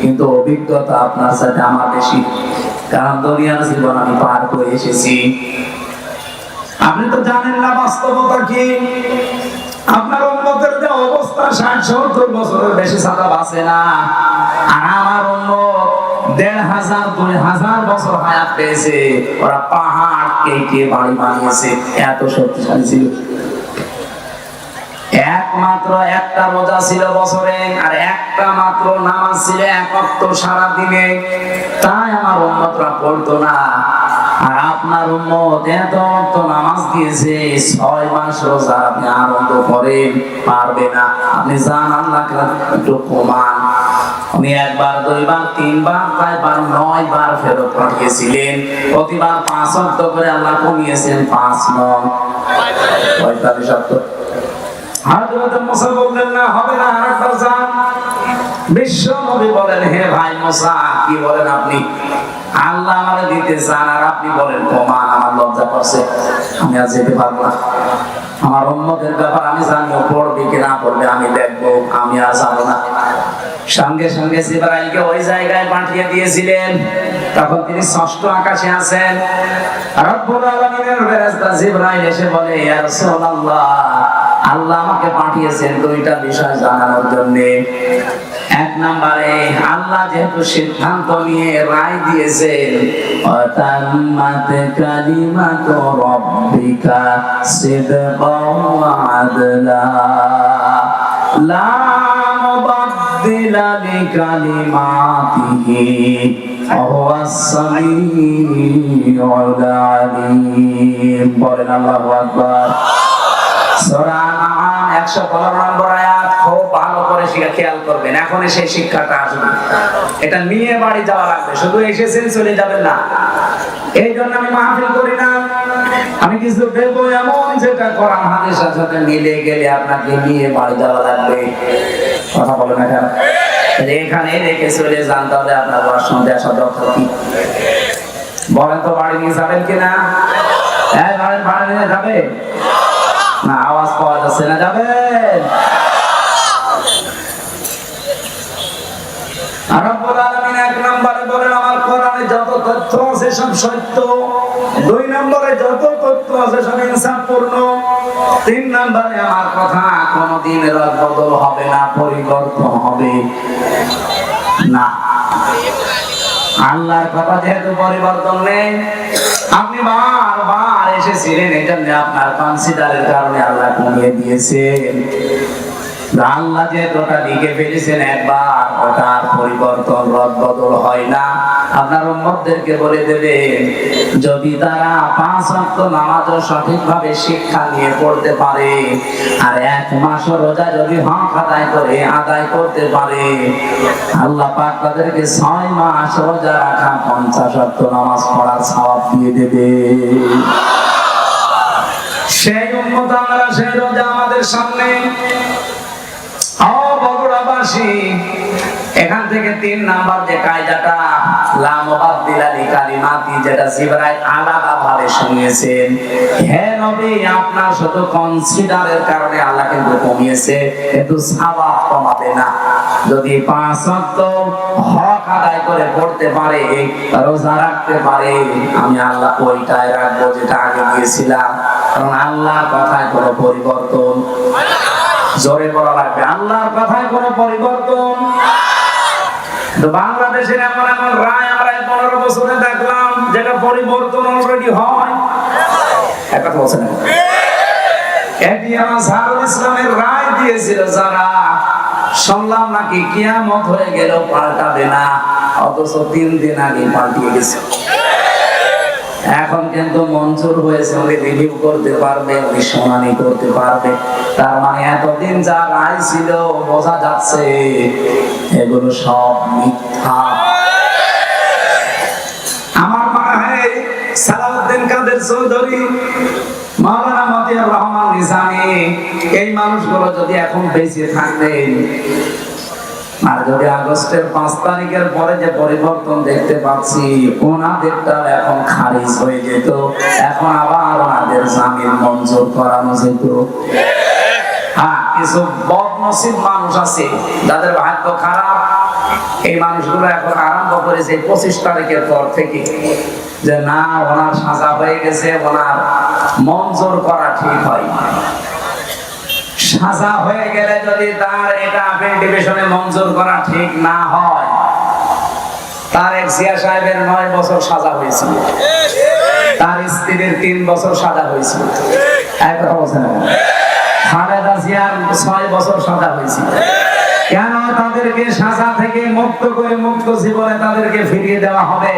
কিন্তু অভিজ্ঞতা আপনার সাথে আমার বেশি, কারণ দুনিয়ার জীবন আমি পার করে এসেছি। আপনি তো জানেন না বাস্তবতা কি। আপনার উম্মতের যে অবস্থা, 60-70 বছরের বেশি ছাড়া বাঁচে না, আর আমার উম্মত 1500 2000 বছর হায়াত পেয়েছে। ওরা পাহাড় কেটে বাড়ি বানিয়েছে, এত শক্তিশালী ছিল। একমাত্র একটা রোজা ছিল বছরে, আর একটা মাত্র নামাজ ছিল 1 ওয়াক্ত সারা দিনে, তাই আমার উম্মতরা পড়তো না। আর আপনার উম্মত এত ওয়াক্ত নামাজ দিয়েছে, 6 মাস রোজা আপনি আনন্দ করেন, পারবে না। আপনি জান আল্লাহকে একটু কমান। উনি 1 বার 2 বার 3 বার 4 বার 9 বার ফেরত পাঠিয়েছিলেন, প্রতিবার 5 ওয়াক্ত করে আল্লাহ কমিয়েছেন, 5 9 45 ওয়াক্ত। হযরত মুসা বললেন, না হবে না, আরেকবার যান। বিশ্ব নবী বলেন, হে ভাই মুসা, কি বলেন আপনি? আল্লাহ আমারে দিতে চান আর আপনি বলেন কমান, আমার লজ্জা করছে, আমি আর যেতে পারবো না। আমার উম্মতের ব্যাপার আমি জানি, পড়বে কি না পড়বে আমি দেখবো, আমি আর যাবো না। সঙ্গে সঙ্গে জিবরাইলকে ওই জায়গায় পাঠিয়ে দিয়েছিলেন। তখন তিনি 6ষ্ঠ আকাশে আছেন। রব্বুল আলামিনের ফেরেশতা জিবরাইল এসে বলে, ইয়া রাসূলুল্লাহ, আল্লাহ আমাকে পাঠিয়েছেন দুইটা বিষয় জানানোর জন্য। এক নম্বরে আল্লাহ যেহেতু সিদ্ধান্ত নিয়ে রায় দিয়েছেন, ওয়াতাম্মাত কালিমাতু রাব্বিকা সিদকাও ওয়া আদলা লা মুবাদদিলা লিকালিমাতিহি ওয়া হুয়াস সামিউল আলীম। বলেন আল্লাহু আকবার। সূরা আনআম 115 নম্বর আয়াত খুব ভালো করে খেয়াল করবেন। এখন সেই শিক্ষাটা আসবে, এটা নিয়ে বাড়ি যাওয়া লাগবে, শুধু এসেছেন চলে যাবেন না। এই জন্য আমি মাহফিল করি না, আমি কিছু দেব এমন যেটা কোরআন হাদিসের সাথে মিলে গেলে আপনাকে নিয়ে বাড়ি যাওয়া লাগবে। কথা বলেন না কেন? এখানে রেখে চলে যান, তাহলে আপনার বাড়ির সঙ্গে আসা দরকার কি? বলেন তো, বাড়ি নিয়ে যাবেন কিনা? হ্যাঁ, বাড়ি নিয়ে যাবে না? আওয়াজ পাওয়া যাচ্ছে না? যাবেন? রব্বুল আলামিন এক নম্বরে বলেন আমার কোরআনে যত তথ্য আছে সব সত্য, দুই নম্বরে যত তথ্য আছে সব ইনসাফপূর্ণ, তিন নম্বরে আমার কথা কোনোদিন রদবদল হবে না, পরিবর্তন হবে না। আল্লাহর কথা যেহেতু পরিবর্তন নেই, আপনি বারবার এসেছিলেন, এই জন্য আপনার কনসিডারের কারণে আল্লাহ কমিয়ে দিয়েছেন। আল্লাহ যেহেতু ওটা লিখে ফেলেছেন একবার, ওটার পরিবর্তন রদবদল হয় না। আপনার উম্মতদেরকে বলে দেবেন, যদি তারা 5 ওয়াক্ত নামাজও সঠিকভাবে শিক্ষা নিয়ে পড়তে পারে, আর 1 মাস রোজা যদি হক আদায় করতে পারে, আল্লাহ পাক তাদেরকে 6 মাস রোজা রাখা 50 ওয়াক্ত নামাজ পড়ার সওয়াব দিয়ে দেবে। সেই উম্মত আমরা, সেই রোজা আমাদের সামনে। বগুড়াবাসী, এখান থেকে 3 নাম্বার যে কায়দাটা লা মুবাদদিলা লিকালিমাতি, যেটা জিবরাইল আলাদা ভাবে শুনিয়েছেন, হে নবী আপনার শুধু কনসিডারের কারণে আল্লাহ কিন্তু কমিয়েছে, কিন্তু সওয়াব কমাবে না। যদি 5 ওয়াক্ত হক আদায় করে পড়তে পারে, রোজা রাখতে পারে, আমি আল্লাহ ওইটাই রাখবো যেটা আগে দিয়েছিলাম। কারণ আল্লাহর কথায় কোনো পরিবর্তন, জোরে বলা লাগবে, আল্লাহর কথায় কোনো পরিবর্তন। বাংলাদেশের এমন এমন রায় আমরা 15 বছরে দেখলাম যেটা পরিবর্তন অলরেডি হয়। এক কথা বলছেন, এটি আজহারুল ইসলামের রায় দিয়েছিল যারা, শুনলাম নাকি কিয়ামত হয়ে গেল পাল্টাবে না, অথচ 3 দিন আগে পাল্টিয়ে গেছে। এখন কিন্তু মঞ্জুর হয়েছে, উনি রিভিউ করতে পারবে, উনি শুনানি করতে পারবে। তার মানে এতদিন যা রায় ছিল বোঝা যাচ্ছে এগুলো সব মিথ্যা। আমার মনে হয় সালাউদ্দিন কাদের চৌধুরী, মাওলানা মতিয়ার রহমান নিজামী, এই মানুষগুলো যদি এখন বেঁচে থাকতেন, আর যদি আগস্টের 5 তারিখের পরে যে পরিবর্তন দেখতে পাচ্ছি, ওনাদেরটা এখন খারিজ হয়ে যেত, এখন আবার ওনাদের জামিন মঞ্জুর করানো যেত। হ্যাঁ, কিছু বদনসিব মানুষ আছে যাদের ভাগ্য খারাপ, এই মানুষগুলো এখন আরম্ভ করেছে 25 তারিখের পর থেকে যে না, ওনার সাজা হয়ে গেছে, ওনার মঞ্জুর করা ঠিক হয়। সাজা হয়ে গেলে যদি তার এটা আপিল ডিভিশনে মঞ্জুর করা ঠিক না হয়, তার এক জিয়া সাহেবের 9 বছর সাজা হয়েছিল, তার স্ত্রীর 3 বছর সাজা হয়েছিল। এক কথা বলছেন, খালেদা জিয়ার 6 বছর সাজা হয়েছিল। কেন তাদেরকে সাজা থেকে মুক্ত করে মুক্ত জীবনে তাদেরকে ফিরিয়ে দেওয়া হবে?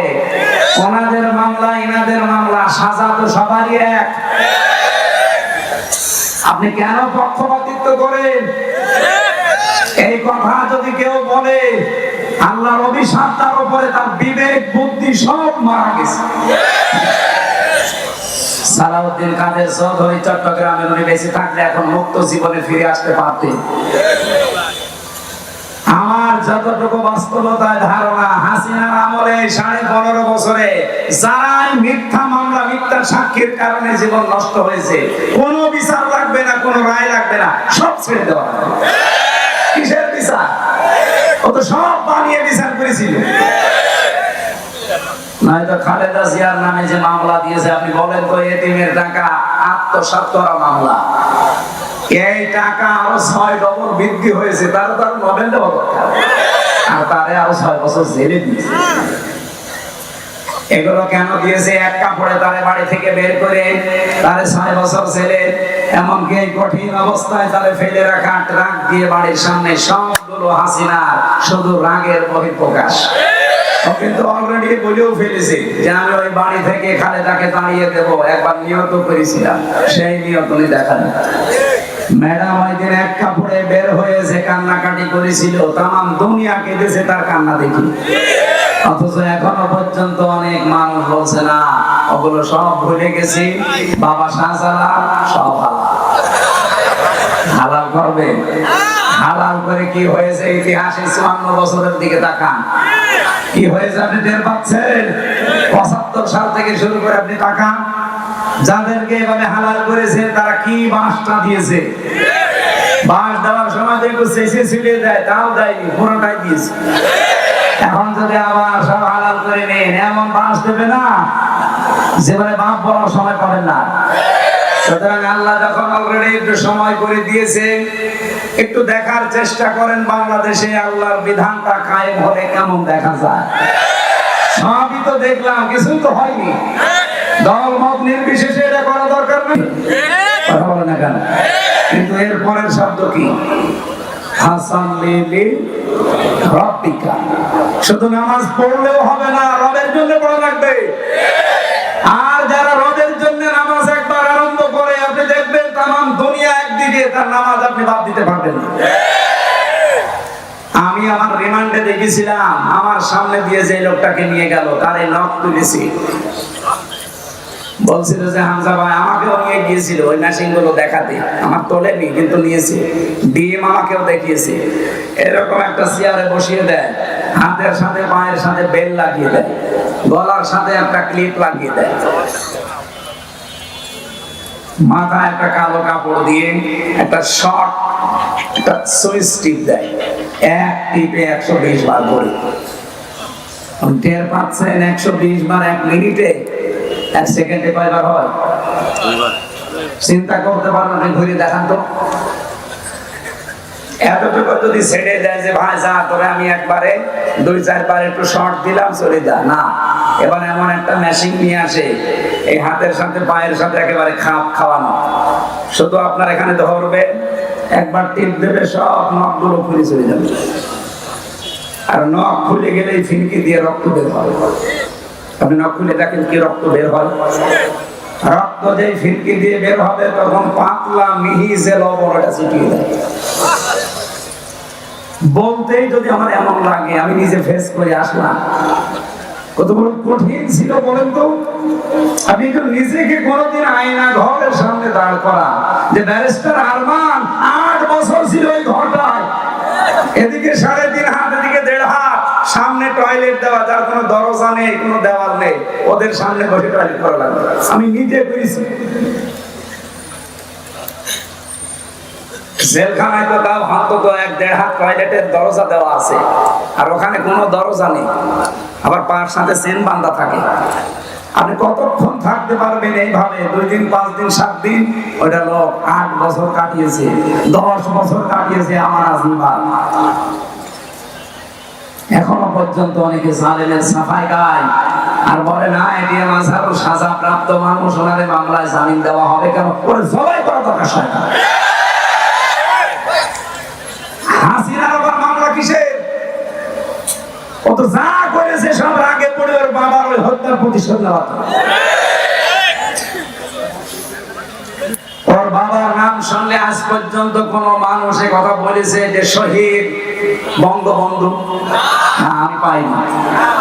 ওনাদের মামলা ইনাদের মামলা, সাজা তো সবারই এক। আপনি কেন পক্ষপাতিত্ব করেন? এই কথা যদি কেউ বলে, আল্লাহর অভিশাপ তার উপরে, তার বিবেক বুদ্ধি সব মারা গেছে। সালাউদ্দিন কাদের চৌধুরী চট্টগ্রামের, উনি বেঁচে থাকলে এখন মুক্ত জীবনে ফিরে আসতে পারতেন। আমার যতটুকু বাস্তবতায় ধারণা, হাসিনার আমলে 15.5 বছরে যারাই মিথ্যা মামলা, মিথ্যা সাক্ষীর কারণে জীবন নষ্ট হয়েছে, কোনো বিচার লাগবে না, কোনো রায় লাগবে না, সব ছেড়ে দেওয়া হবে। কিসের বিচার? ও তো সব বানিয়ে বিচার করেছিল। নয়তো খালেদা জিয়ার নামে যে মামলা দিয়েছে, আপনি বলেন তো, এতিমের টাকা আত্মসাৎ করা মামলা, এই টাকা আরো 6 ডবল বৃদ্ধি হয়েছে, তার নোবেল দেওয়া দরকার, আর তারে আরো 6 বছর জেলে দিয়েছে। এগুলো কেন দিয়েছে? এক কাপড়ে তারে বাড়ি থেকে বের করে তারে 6 বছর ছেলে, এমনকি এই কঠিন অবস্থায় তারে ফেলে রাখা ট্রাক দিয়ে বাড়ির সামনে সবগুলো হাসিনার শুধু রাগের বহিঃপ্রকাশ। ও কিন্তু অলরেডি বলেও ফেলেছে যে আমি ওই বাড়ি থেকে খালেদাকে তাড়িয়ে দেব, একবার নিয়ত করেছিলাম, সেই নিয়ত উনি দেখান। ম্যাডাম ওই দিন এক কাপড়ে বের হয়েছে, কান্নাকাটি করেছিল, তাম দুনিয়া কেঁদেছে তার কান্না দেখি। অথচ এখনো পর্যন্ত অনেক মানুষ বলছে না ওগুলো সব ভুলে গেছি, বাবা শাহজালাল সব হালাল করবে। হালাল করে কি হয়েছে ইতিহাসে 54 বছরের দিকে তাকান, কি হয়েছে আপনি টের পাচ্ছেন? 75 সাল থেকে শুরু করে আপনি তাকান, যাদেরকে এভাবে হালাল করেছেন তারা কি বাঁশটা দিয়েছে। বাঁশ দেওয়ার সময় দেখো শেষে ছিলিয়ে দেয়, তাও দেয়নি, পুরোটাই দিয়েছে। এখন যদি আবার সব হালাল করে নেন, এমন বাঁশ দেবে না যেভাবে বাপ বলার সময় পাবেন না। সুতরাং আল্লাহ যখন অলরেডি একটু সময় করে দিয়েছে, একটু দেখার চেষ্টা করেন বাংলাদেশে আল্লাহর বিধানটা কায়েম হলে কেমন দেখা যায়। সবই তো দেখলাম, কিছুই তো হয়নি। দল মত নির্বিশেষে এটা করা দরকার নেই, কথা বলে না কেন? কিন্তু এর পরের শব্দ কি? হাসান লিলি রব্বিকা। শুধু নামাজ পড়লেও হবে না, রবের জন্য পড়া লাগবে। আর যারা রবের জন্য নামাজ একবার আরম্ভ করে, আপনি দেখবেন তামাম দুনিয়া একদিকে, তার নামাজ আপনি বাদ দিতে পারবেন না। আমি আমার রিমান্ডে দেখেছিলাম, আমার সামনে দিয়ে যে লোকটাকে নিয়ে গেল তার এই নখ তুলেছি, বলছিল যে হামজা ভাই আমাকেও নিয়ে গিয়েছিল ওই মেশিন গুলো দেখাতে, আমার তোলেনি কিন্তু নিয়েছে, ডিএম আমাকেও দেখিয়েছে। এরকম একটা চেয়ারে বসিয়ে দেয়, হাতের সাথে পায়ের সাথে বেল লাগিয়ে দেয়, গলার সাথে একটা ক্লিপ লাগিয়ে দেয়, মাথায় একটা কালো কাপড় দিয়ে একটা শর্ট একটা সুইচ টিপ দেয়, এক টিপে 120 বার করে। টের পাচ্ছেন 120 বার 1 মিনিটে, 1 সেকেন্ডে কয়বার হয়? চিন্তা করতে পারবেন, ঘুরে দেখান তো। এতটুকু যদি ছেড়ে দেয় যে ভাই যা তবে আমি একবারে 2-4 বার একটু শর্ট দিলাম চলে যা, না, এবার এমন একটা মেশিন নিয়ে আসে, এই হাতের সাথে পায়ের সাথে একেবারে খাপ খাওয়ানো, শুধু আপনার এখানে ধরবে, একবার টিপ দেবে, সব নখগুলো খুলে চলে যাবে। আর নখ খুলে গেলেই ফিনকি দিয়ে রক্ত বের হয়। আপনি নখ খুলে দেখেন কি রক্ত বের হয়। রক্ত যেই ফিনকি দিয়ে বের হবে তখন পাতলা মিহি যে লবণ ওটা ছিটিয়ে দেয়। বলতেই যদি আমার এমন লাগে, আমি নিজে ফেস করে আসলাম, কত বড় কঠিন ছিল বলেন তো। আপনি তো নিজেকে কোনোদিন আয়না ঘরের সামনে দাঁড় করা, যে ব্যারিস্টার আরমান 8 বছর ছিল ওই ঘরটায়, এদিকে 3.5 হাত, এদিকে 1.5 হাত, সামনে টয়লেট দেওয়া, যার কোনো দরজা নেই, কোনো দেওয়াল নেই, ওদের সামনে বসে টয়লেট করা লাগবে। আমি নিজে করেছি। জেলখানায় তো তাও অন্তত 1-1.5 হাত টয়লেটের দরজা দেওয়া আছে, আর ওখানে কোনো দরজা নেই, আবার পার সাথে চেন বাঁধা থাকে। আপনি কতক্ষণ থাকতে পারবেন এইভাবে? 2 দিন, 5 দিন, 7 দিন। ওইটা লোক 8 বছর কাটিয়েছে, 10 বছর কাটিয়েছে আমার আজীবন। এখনো পর্যন্ত অনেকে জালেমের সাফাই গায় আর বলে না এটিএম আজহারুল সাজাপ্রাপ্ত মানুষ, ওনাদের মামলায় জামিন দেওয়া হবে কেন? ওরা জবাই করা দরকার। সরকার হাসিনার আবার মামলা কিসের? ও তো যা করেছে সব রাগে পড়ে ওর বাবার ওই হত্যার প্রতিশোধ নেওয়া। ওর বাবার নাম শুনলে আজ পর্যন্ত কোন মানুষ কথা বলেছে যে শহীদ বঙ্গবন্ধু? আমি পাইনি।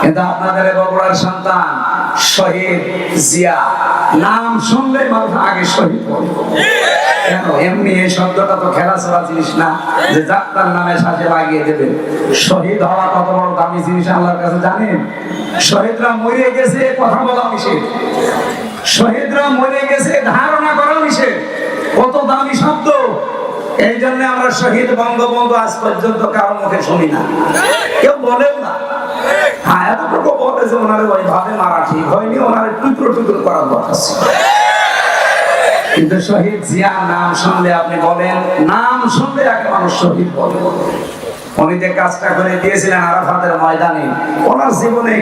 কিন্তু আপনাদের বগুড়ার সন্তান শহীদ জিয়া নাম শুনলেই মানুষ আগে শহীদ বলে। কেন? এমনি এই শব্দটা তো খেলাধুলা জিনিস না যে যাত্রার নামে সাথে লাগিয়ে দেবেন। শহীদ হওয়া কত বড় দামি জিনিস আল্লাহর কাছে জানেন? শহীদরা মরে গেছে কথা বলা নিষেধ, শহীদরা মরে গেছে ধারণা করা নিষেধ। কত দামি শব্দ! এই জন্য আমরা শহীদ বঙ্গবন্ধু আজ পর্যন্ত কারো মুখে শুনি না, কেউ বলেও না। হ্যাঁ, এতটুকু বলে যে ওনারে ওইভাবে মারা ঠিক হয়নি, ওনারে টুকরো টুকরো করার দরকার ছিল। কিন্তু শহীদ জিয়ার নাম শুনলে আপনি বলেন, নাম শুনলে এক মানুষ শহীদ বলে। উনি যে কাজটা করে দিয়েছিলেন আরাফাতের ময়দানে, ওনার জীবনে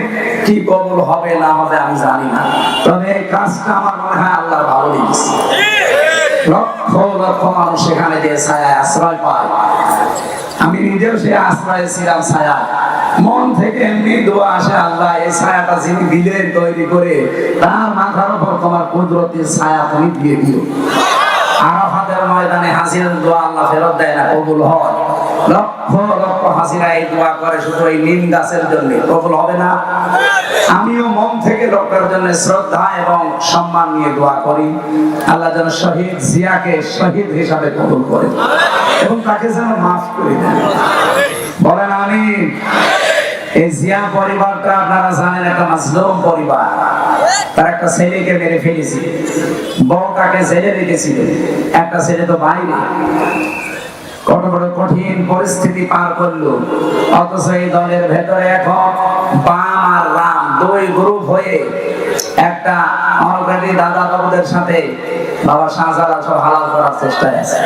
কি কবুল হবে না হবে আমি জানি না, তবে এই কাজটা আমার মনে হয় আল্লাহ ভালো দিয়েছে। লক্ষ লক্ষ মানুষ সেখানে যে ছায়ায় আশ্রয় পায়, আমি নিজেও সে আশ্রয়ে ছিলাম ছায়া। মন থেকে এমনি দোয়া আসে, আল্লাহ এই ছায়াটা যিনি দিলেন তৈরি করে, তার মাথার উপর তোমার কুদরতের ছায়া তুমি দিয়ে দিও। আরাফাতের ময়দানে হাজিরের দোয়া আল্লাহ ফেরত দেয় না, কবুল হয়। লক্ষ লক্ষ হাজিরা এই দোয়া করে শুধু এই নিম গাছের জন্য, কবুল হবে না? আমিও মন থেকে লোকটার জন্য শ্রদ্ধা এবং সম্মান নিয়ে দোয়া করি, আল্লাহ যেন শহীদ জিয়াকে শহীদ হিসাবে কবুল করে এবং তাকে যেন মাফ করে দেন। বলেন আমিন। এই জিয়া পরিবারটা আপনারা জানেন একটা মাজলুম পরিবার। তার একটা ছেলেকে মেরে ফেলেছিল, বউটাকে ছেড়ে রেখেছিল, একটা ছেলে তো বাইরে। কত বড় কঠিন পরিস্থিতি পার করলো, অথচ এই দলের ভেতরে এখন বাম আর রাম দুই গ্রুপ হয়ে একটা অলরেডি দাদা বাবুদের সাথে বাবা শাহজালাল সব হালাল করার চেষ্টায় আছে।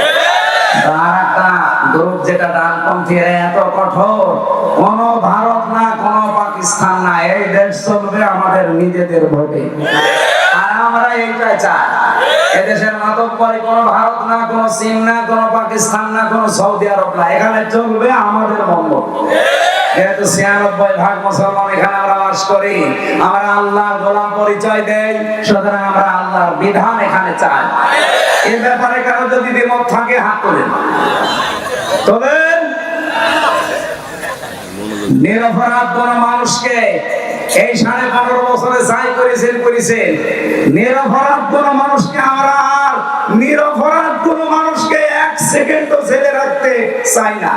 আর একটা গ্রুপ যেটা ডানপন্থী, এত কঠোর, কোন ভারত না কোন পাকিস্তান না, এই দেশ চলবে আমাদের নিজেদের ভোটে। আর আমরা এইটাই চাই, এদেশের মাতব্বরি কোন ভারত না, কোন চীন না, কোন পাকিস্তান না, কোন সৌদি আরব না, এখানে চলবে আমাদের মঙ্গল। যেহেতু ৯৬% মুসলমান এখানে আমরা বাস করি, আমরা আল্লাহর গোলাম পরিচয় দেই, সুতরাং আমরা আল্লাহর বিধান এখানে চাই। এই ব্যাপারে কারো যদি দ্বিমত থাকে হাত তোলেন, তোলেন। নিরপরাধ কোন মানুষকে এই ১৫.৫ বছরে যাই করেছেন, নিরপরাধ কোন মানুষকে আমরা আর নিরপরাধ কোন মানুষকে ১ সেকেন্ডও জেলে রাখতে চাই না।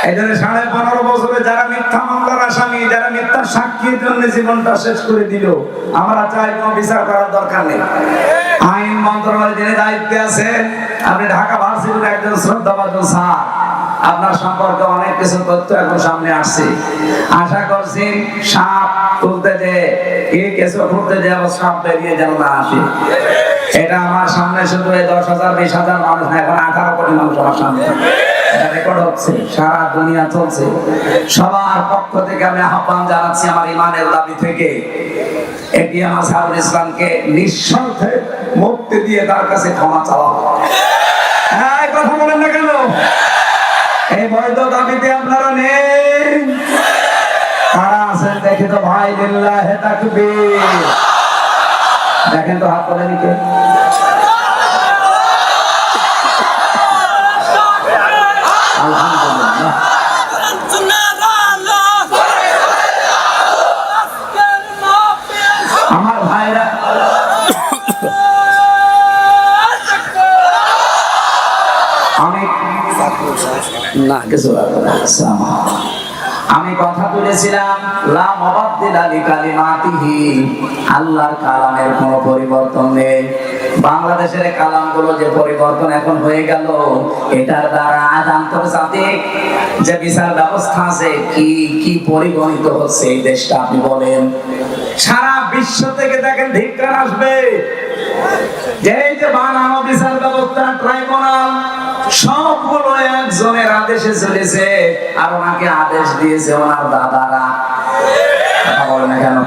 এই জন্য ১৫.৫ বছরে যারা মিথ্যা মামলার আসামি, যারা মিথ্যা সাক্ষীর জন্য জীবনটা শেষ করে দিল, আমরা চাই কোনো বিচার করার দরকার নেই। আইন মন্ত্রণালয়ের যিনি দায়িত্বে আছেন, আপনি ঢাকা ভার্সিটির একজন শ্রদ্ধাভাজন স্যার, আপনার সম্পর্কে অনেক কিছু তথ্য এখন সামনে আসছে। আশা করছি সাপ তুলতে যে কেঁচো খুঁড়তে যে আবার সাপ বেরিয়ে যেন না আসে। এটা আমার সামনে শুধু ১০,০০০ ২০,০০০ মানুষ না, এখন ১৮ কোটি মানুষ আমার সামনে রেকর্ড হচ্ছে, সারা দুনিয়া চলছে। সবার পক্ষ থেকে আমি আহ্বান জানাচ্ছি আমার ইমানের দাবি থেকে, এটিএম আজহারুল ইসলামকে নিঃস্বার্থে মুক্তি দিয়ে তার কাছে ক্ষমা চাওয়া। হ্যাঁ, কথা বলেন না কেন? এই বৈধ দাবিতে আপনারা নেই? কারা আছেন দেখে তো ভাই, লিল্লাহি তাকবীর। দেখেন তো হাত তোলেন কে? আলহামদুলিল্লাহ। আমার ভাইরা, আমি কথা তুলেছিলাম লা মুবাদদিলা লিকালিমাতিহি, আল্লাহর কালামের কোনো পরিবর্তন নেই। বাংলাদেশের কালামগুলো যে পরিবর্তন এখন হয়ে গেল, এটার দ্বারা আজ আন্তর্জাতিক যে বিচার ব্যবস্থা আছে কি কি পরিগণিত হচ্ছে এই দেশটা, আপনি বলেন। সারা বিশ্ব থেকে দেখেন ধিক্কার আসবে যে এই যে বানানো বিচার ব্যবস্থা, ট্রাইব্যুনাল, সবগুলো একজনের আদেশে চলেছে, আর ওনাকে আদেশ দিয়েছে ওনার দাদারা। কথা বলে না কেন?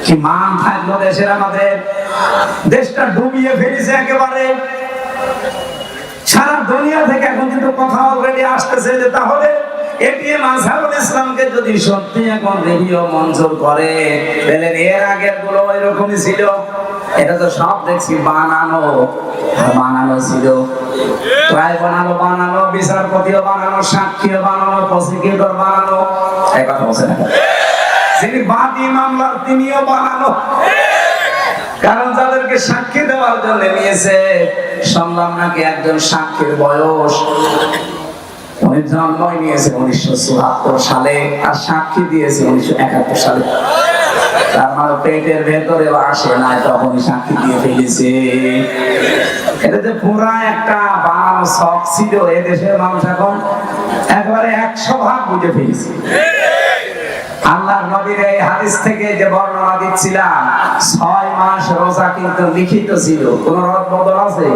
কি মান থাকলো দেশের? আমাদের দেশটা ডুবিয়ে ফেলেছে একেবারে। সারা দুনিয়া থেকে এখন কিন্তু কথা অলরেডি আসতেছে যে তাহলে এটিএম আজহারুল ইসলামকে যদি সত্যি এখন রিভিউ মঞ্জুর করে, তাহলে এর আগের গুলো এরকমই ছিল। এটা তো সব দেখছি বানানো ছিল। ট্রাইব্যুনালও বানানো, বিচারপতিও বানানো, সাক্ষীও বানানো, প্রসিকিউটর বানানো। এই কথা বলছে না? যিনি বাদী মামলার তিনিও বানানো। কারণ যাদেরকে সাক্ষী দেওয়ার জন্য নিয়েছে, শুনলাম নাকি একজন সাক্ষীর বয়স, উনি জন্মই নিয়েছে ১৯৭৪ সালে আর সাক্ষী দিয়েছে ১৯৭১ সালে। তার মানে পেটের ভেতরে আসে না, তখন সাক্ষী দিয়ে ফেলেছে। এটা যে পুরা একটা বানানো শখ ছিল, এদেশের মানুষ এখন একেবারে ১০০ ভাগ বুঝে ফেলেছে। আল্লাহর নবীর এই হাদিস থেকে যে বর্ণনা দিচ্ছিলাম, 6 মাস রোজা কিন্তু লিখিত ছিল, কোন রদ বদল আছে?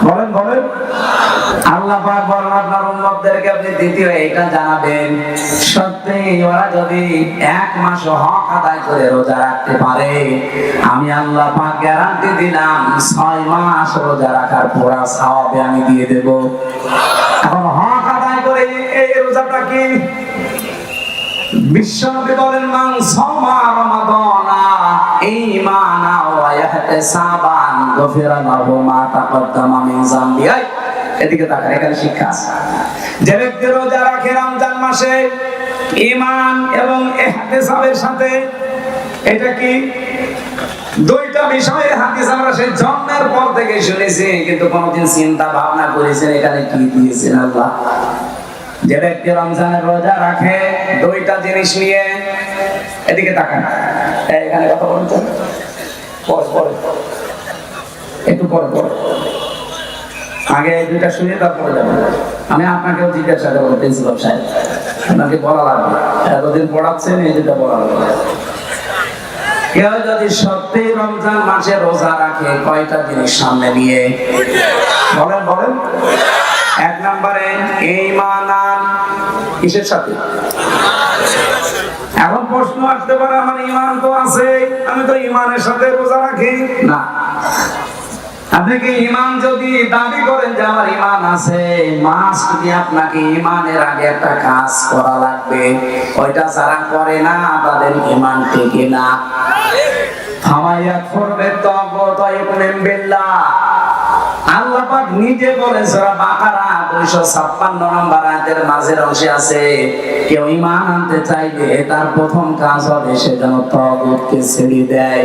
বলেন বলেন। আল্লাহ পাক বলেন আপনার উম্মতদেরকে আপনি দ্বিতীয় এটা জানাবেন, সত্যি ওরা যদি 1 মাস হক আদায় করে রোজা রাখতে পারে, আমি আল্লাহ পাক গ্যারান্টি দিলাম 6 মাস রোজা রাখার পুরা সওয়াব আমি দিয়ে দেব। এখন হক আদায় করে এই রোজাটা কি? বিশ্বনবী বলেন মান সামা রমাদানা ঈমানা ওয়া ইহতিসাবান গফিরা লাহু মা তাকদ্দামা মিন যামবি। এদিকে তাকান, এখানে শিক্ষা আছে। যে ব্যক্তি রোজা রাখে রমজান মাসে ঈমান এবং ইহতিসাবের সাথে, এটা কি? দুইটা বিষয়ের হাদিস আমরা সেই জন্মের পর থেকে শুনেছি, কিন্তু কোনদিন চিন্তা ভাবনা করেছেন এখানে কি দিয়েছেন আল্লাহ। যে ব্যক্তি রমজানের রোজা রাখে দুইটা জিনিস নিয়ে, এদিকে তাকান, এখানে কথা বলছেন পরে একটু পরে আগে এই দুইটা শুনে তারপরে যাবেন। আমি আপনাকেও জিজ্ঞাসা করবো প্রিন্সিপাল সাহেব, আপনাকে বলা লাগবে, এতদিন পড়াচ্ছেন, এই দুটা বলা লাগবে। কেউ যদি সত্যি রমজান মাসে রোজা রাখে কয়টা জিনিস সামনে নিয়ে? বলেন বলেন। 1 নম্বরে ঈমান, কিসের সাথে? এখন প্রশ্ন আসতে পারে আমার ঈমান তো আছে, আমি তো ঈমানের সাথে রোজা রাখি না। আপনি কি ঈমান যদি দাবি করেন যে আমার ঈমান আছে, মাস্ট বি আপনাকে ঈমানের আগে একটা কাজ করা লাগবে, ওইটা যারা করে না তাদের ঈমান টেকে না। ফামাইয়া করবে তাগুত ইউমিন বিল্লাহ, আল্লাহ পাক নিজে বলেন সূরা বাকারা 256 নম্বর আয়াতের মাঝের অংশে আছে, কেউ ঈমান আনতে চাইলে তার প্রথম কাজ হবে সে যেন তাগুতকে ছেড়ে দেয়।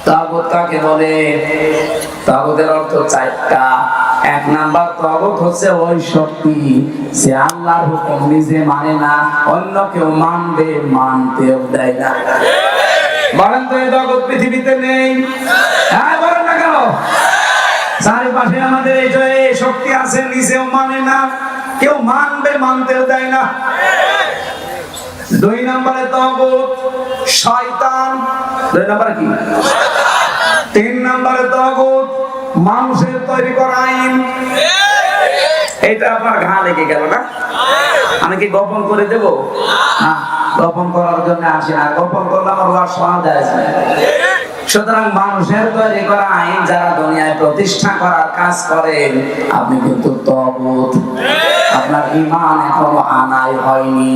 তাগুত কাকে বলে? তাগুতের অর্থ 4টা। 1 নাম্বার তাগুত হচ্ছে ওই শক্তি যে আল্লাহর হুকুম নিজে মানে না, অন্য কেউ মানতেও দেয় না। বলেন তো এই তাগুত পৃথিবীতে নেই? হ্যাঁ বলেন না কেন? চারিপাশে আমাদের এই যে শক্তি আছে, নিজেও মানে না, কেউ মানতেও দেয় না। 2 নম্বরে তাগুত শয়তান। 2 নম্বরে কি? 3 নম্বরে তাগুত মানুষের তৈরি করা আইন। এটা আপনার ঘা লেগে গেল না? আমি কি গোপন করে দেব? না, গোপন করার জন্য আসি না, গোপন করলে আমার ওয়াজ শোনা যায় না। সুতরাং মানুষের তৈরি করা আইন যারা দুনিয়ায় প্রতিষ্ঠা করার কাজ করেন, আপনি কিন্তু তাগুত, আপনার ঈমান এখনো আনাই হয়নি।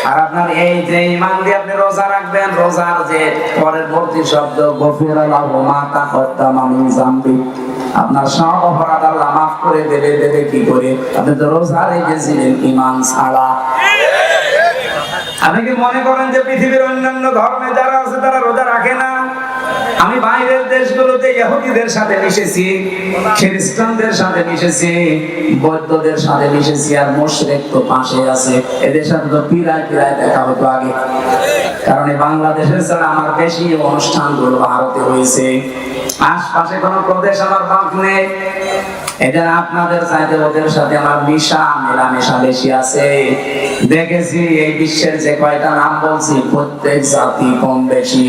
আর আপনার এই যে ঈমান দিয়ে আপনি রোজা রাখবেন, রোজার যে পরবর্তী শব্দ গফিরা লাহু মা তাকদ্দামা মিন যামবি, আপনার সব অপরাধ আল্লাহ মাফ করে দেবে কি করে? আপনি তো রোজা রেখেছিলেন ঈমান ছাড়া। আপনি কি মনে করেন যে পৃথিবীর অন্যান্য ধর্মে যারা আছে তারা রোজা রাখে না? আমি বাইরের দেশগুলোতে ইহুদিদের সাথে মিশেছি, খ্রিস্টানদের সাথে মিশেছি, বৌদ্ধদের সাথে মিশেছি, আর মুশরিক তো পাশে আছে, এদের সাথে তো পিরায় দেখা হতো আগে। কারণ এই বাংলাদেশের ছাড়া আমার বেশি অনুষ্ঠানগুলো ভারতে হয়েছে, আশপাশে কোনো প্রদেশ আমার বাদ নেই। এটা আপনাদের চাইতে ওদের সাথে আমার মেলামেশা বেশি আছে। দেখেছি এই বিশ্বের যে কয়টা নাম বলছি, প্রত্যেক জাতি কম বেশি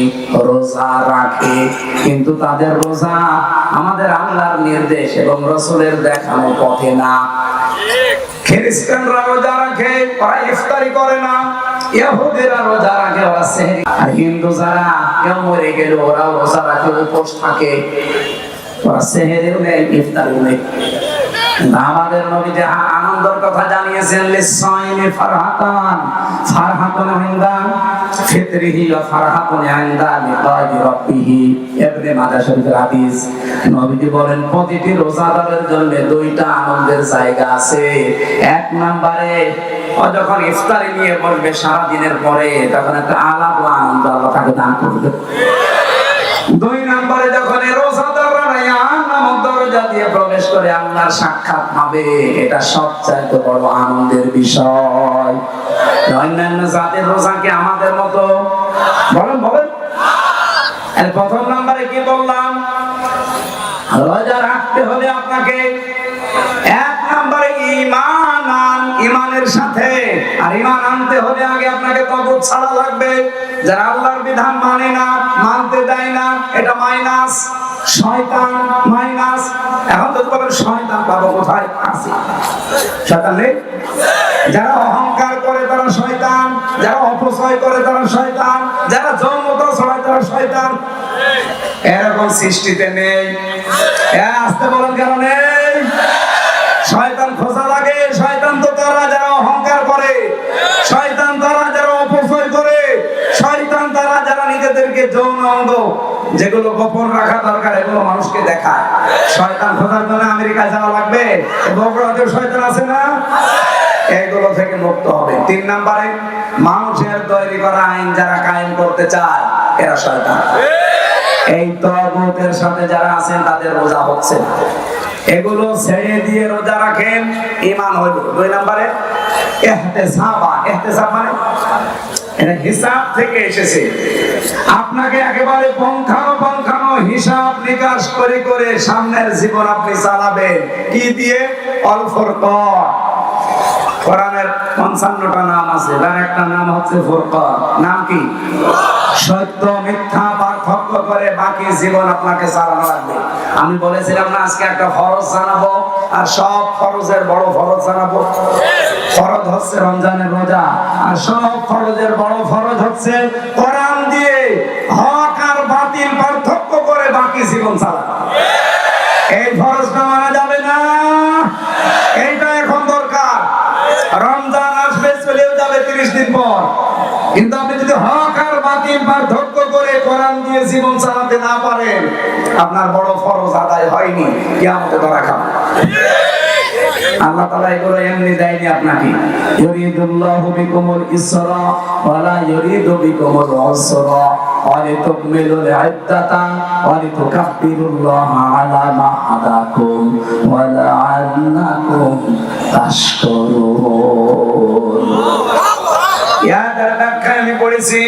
রোজা রাখে, কিন্তু তাদের রোজা আমাদের আল্লাহর নির্দেশ এবং রাসূলের দেখানো পথে না। খ্রিস্টানরা রোজা রাখে, ওরা ইফতারি করে না। ইহুদিরা রোজা রাখে, ওরা সেহরি। আর হিন্দু যারা কেউ মরে গেল ওরা রোজা রাখে, উপোস থাকে, ওরা সেহরিও নেই, ইফতারিও নেই। আমাদের নবী যে আনন্দের কথা জানিয়েছেন, লিসাইমি ফারহাতুন ইনদা ফিতরিহি ওয়া ফারহাতুন ইনদা লিকাই রাব্বিহি। ইবনে মাজাহ শরীফের হাদিস। নবীজি বলেন প্রতিটি রোজাদারের জন্য 2টা আনন্দের জায়গা আছে। 1 নম্বরে ও যখন ইফতারি নিয়ে বসবে সারা দিনের পরে, তখন একটা আলাদা আনন্দ আল্লাহ তাকে দান করবে। 2 নম্বরে যখন রোজাদাররা নামক দরজা দিয়ে প্রবেশ করে আল্লাহর সাক্ষাৎ পাবে, এটা সবচাইতে বড় আনন্দের বিষয়। অন্যান্য জাতির রোজা কি আমাদের মতো? বলেন বলেন। এর প্রথম নম্বরে কি বললাম? রোজা রাখতে হলে আপনাকে 1 নম্বরে ঈমান, ঈমানের সাথে আর ঈমান আনতে হলে আগে আপনাকে তাগুত ছাড়া লাগবে। যারা আল্লাহর বিধান মানে না, মানতে দেয় না, এটা মাইনাস, শয়তান মাইনাস। এখন তো বলেন শয়তান পাবো কোথায়? আছে শয়তান নেই? যারা অহংকার করে তারা শয়তান, যারা অপচয় করে তারা শয়তান, যারা যৌনতা ছড়ায় তারা শয়তান। এরকম সৃষ্টিতে নেই। আসতে বলেন কেন নেই? শয়তান খোঁজা লাগে। শয়তান তো তারা যারা অহংকার করে, শয়তান তারা যারা অপচয় করে, শয়তান তারা যারা নিজেদেরকে যৌন অঙ্গ যেগুলো গোপন রাখা দরকার এগুলো মানুষকে দেখায়। শয়তান খোঁজার জন্য আমেরিকায় যাওয়া লাগবে? বগুড়াতেও শয়তান আছে না? এগুলো থেকে মুক্ত হবে। 3 নম্বরে, মানুষের তৈরি করা আইন যারা কায়েম করতে চায় এরা শয়তান। এই তাগুতের সাথে যারা আছেন তাদের রোজা হচ্ছে। এগুলো ছেড়ে দিয়ে রোজা রাখেন, ঈমান হইল। 2 নম্বরে, ইহতিসাব। ইহতিসাব মানে এটা হিসাব থেকে এসেছে। আপনাকে একেবারে পঙ্খানো হিসাব নিকাশ করে করে সামনের জীবন আপনি চালাবেন। কি দিয়ে? অল ফুরকান। কোরআনের 55টা নাম আছে, তার একটা নাম হচ্ছে ফুরকান। নাম কি? সত্য মিথ্যা পার্থক্য করে বাকি জীবন আপনাকে চালানো লাগবে। আমি বলেছিলাম না আজকে একটা ফরজ জানাবো, আর সব ফরজের বড় ফরজ জানাবো। ফরজ হচ্ছে রমজানের রোজা, আর সব ফরজের বড় ফরজ হচ্ছে কোরআন দিয়ে হক আর বাতিল পার্থক্য করে বাকি জীবন চালানো। এই ফরজটা মানা যাবে না, এইটা এখন দরকার। রমজান আসবে, চলেও যাবে 30 দিন পর, কিন্তু আপনি যদি হক আর বাতিল পার্থক্য করে কোরআন দিয়ে জীবন চালাতে না পারেন, আপনার বড় ফরজ আদায় হয়নি, কিয়ামতে ধরা খাবেন। আল্লাহ তাআলা এগুলো এমনি দেয়নি আপনাকে। ইউরিদুল্লাহু বিকুমুল ইসরা ওয়া লা ইউরিদু বিকুমুল উসরা ওয়া লিতুকমিলুল ইদ্দাতা ওয়া লিতুকাব্বিরুল্লাহা আলা মা হাদাকুম ওয়া লাআল্লাকুম তাশকুরুন। ইয়াদের ব্যাখ্যায় আমি পড়েছি,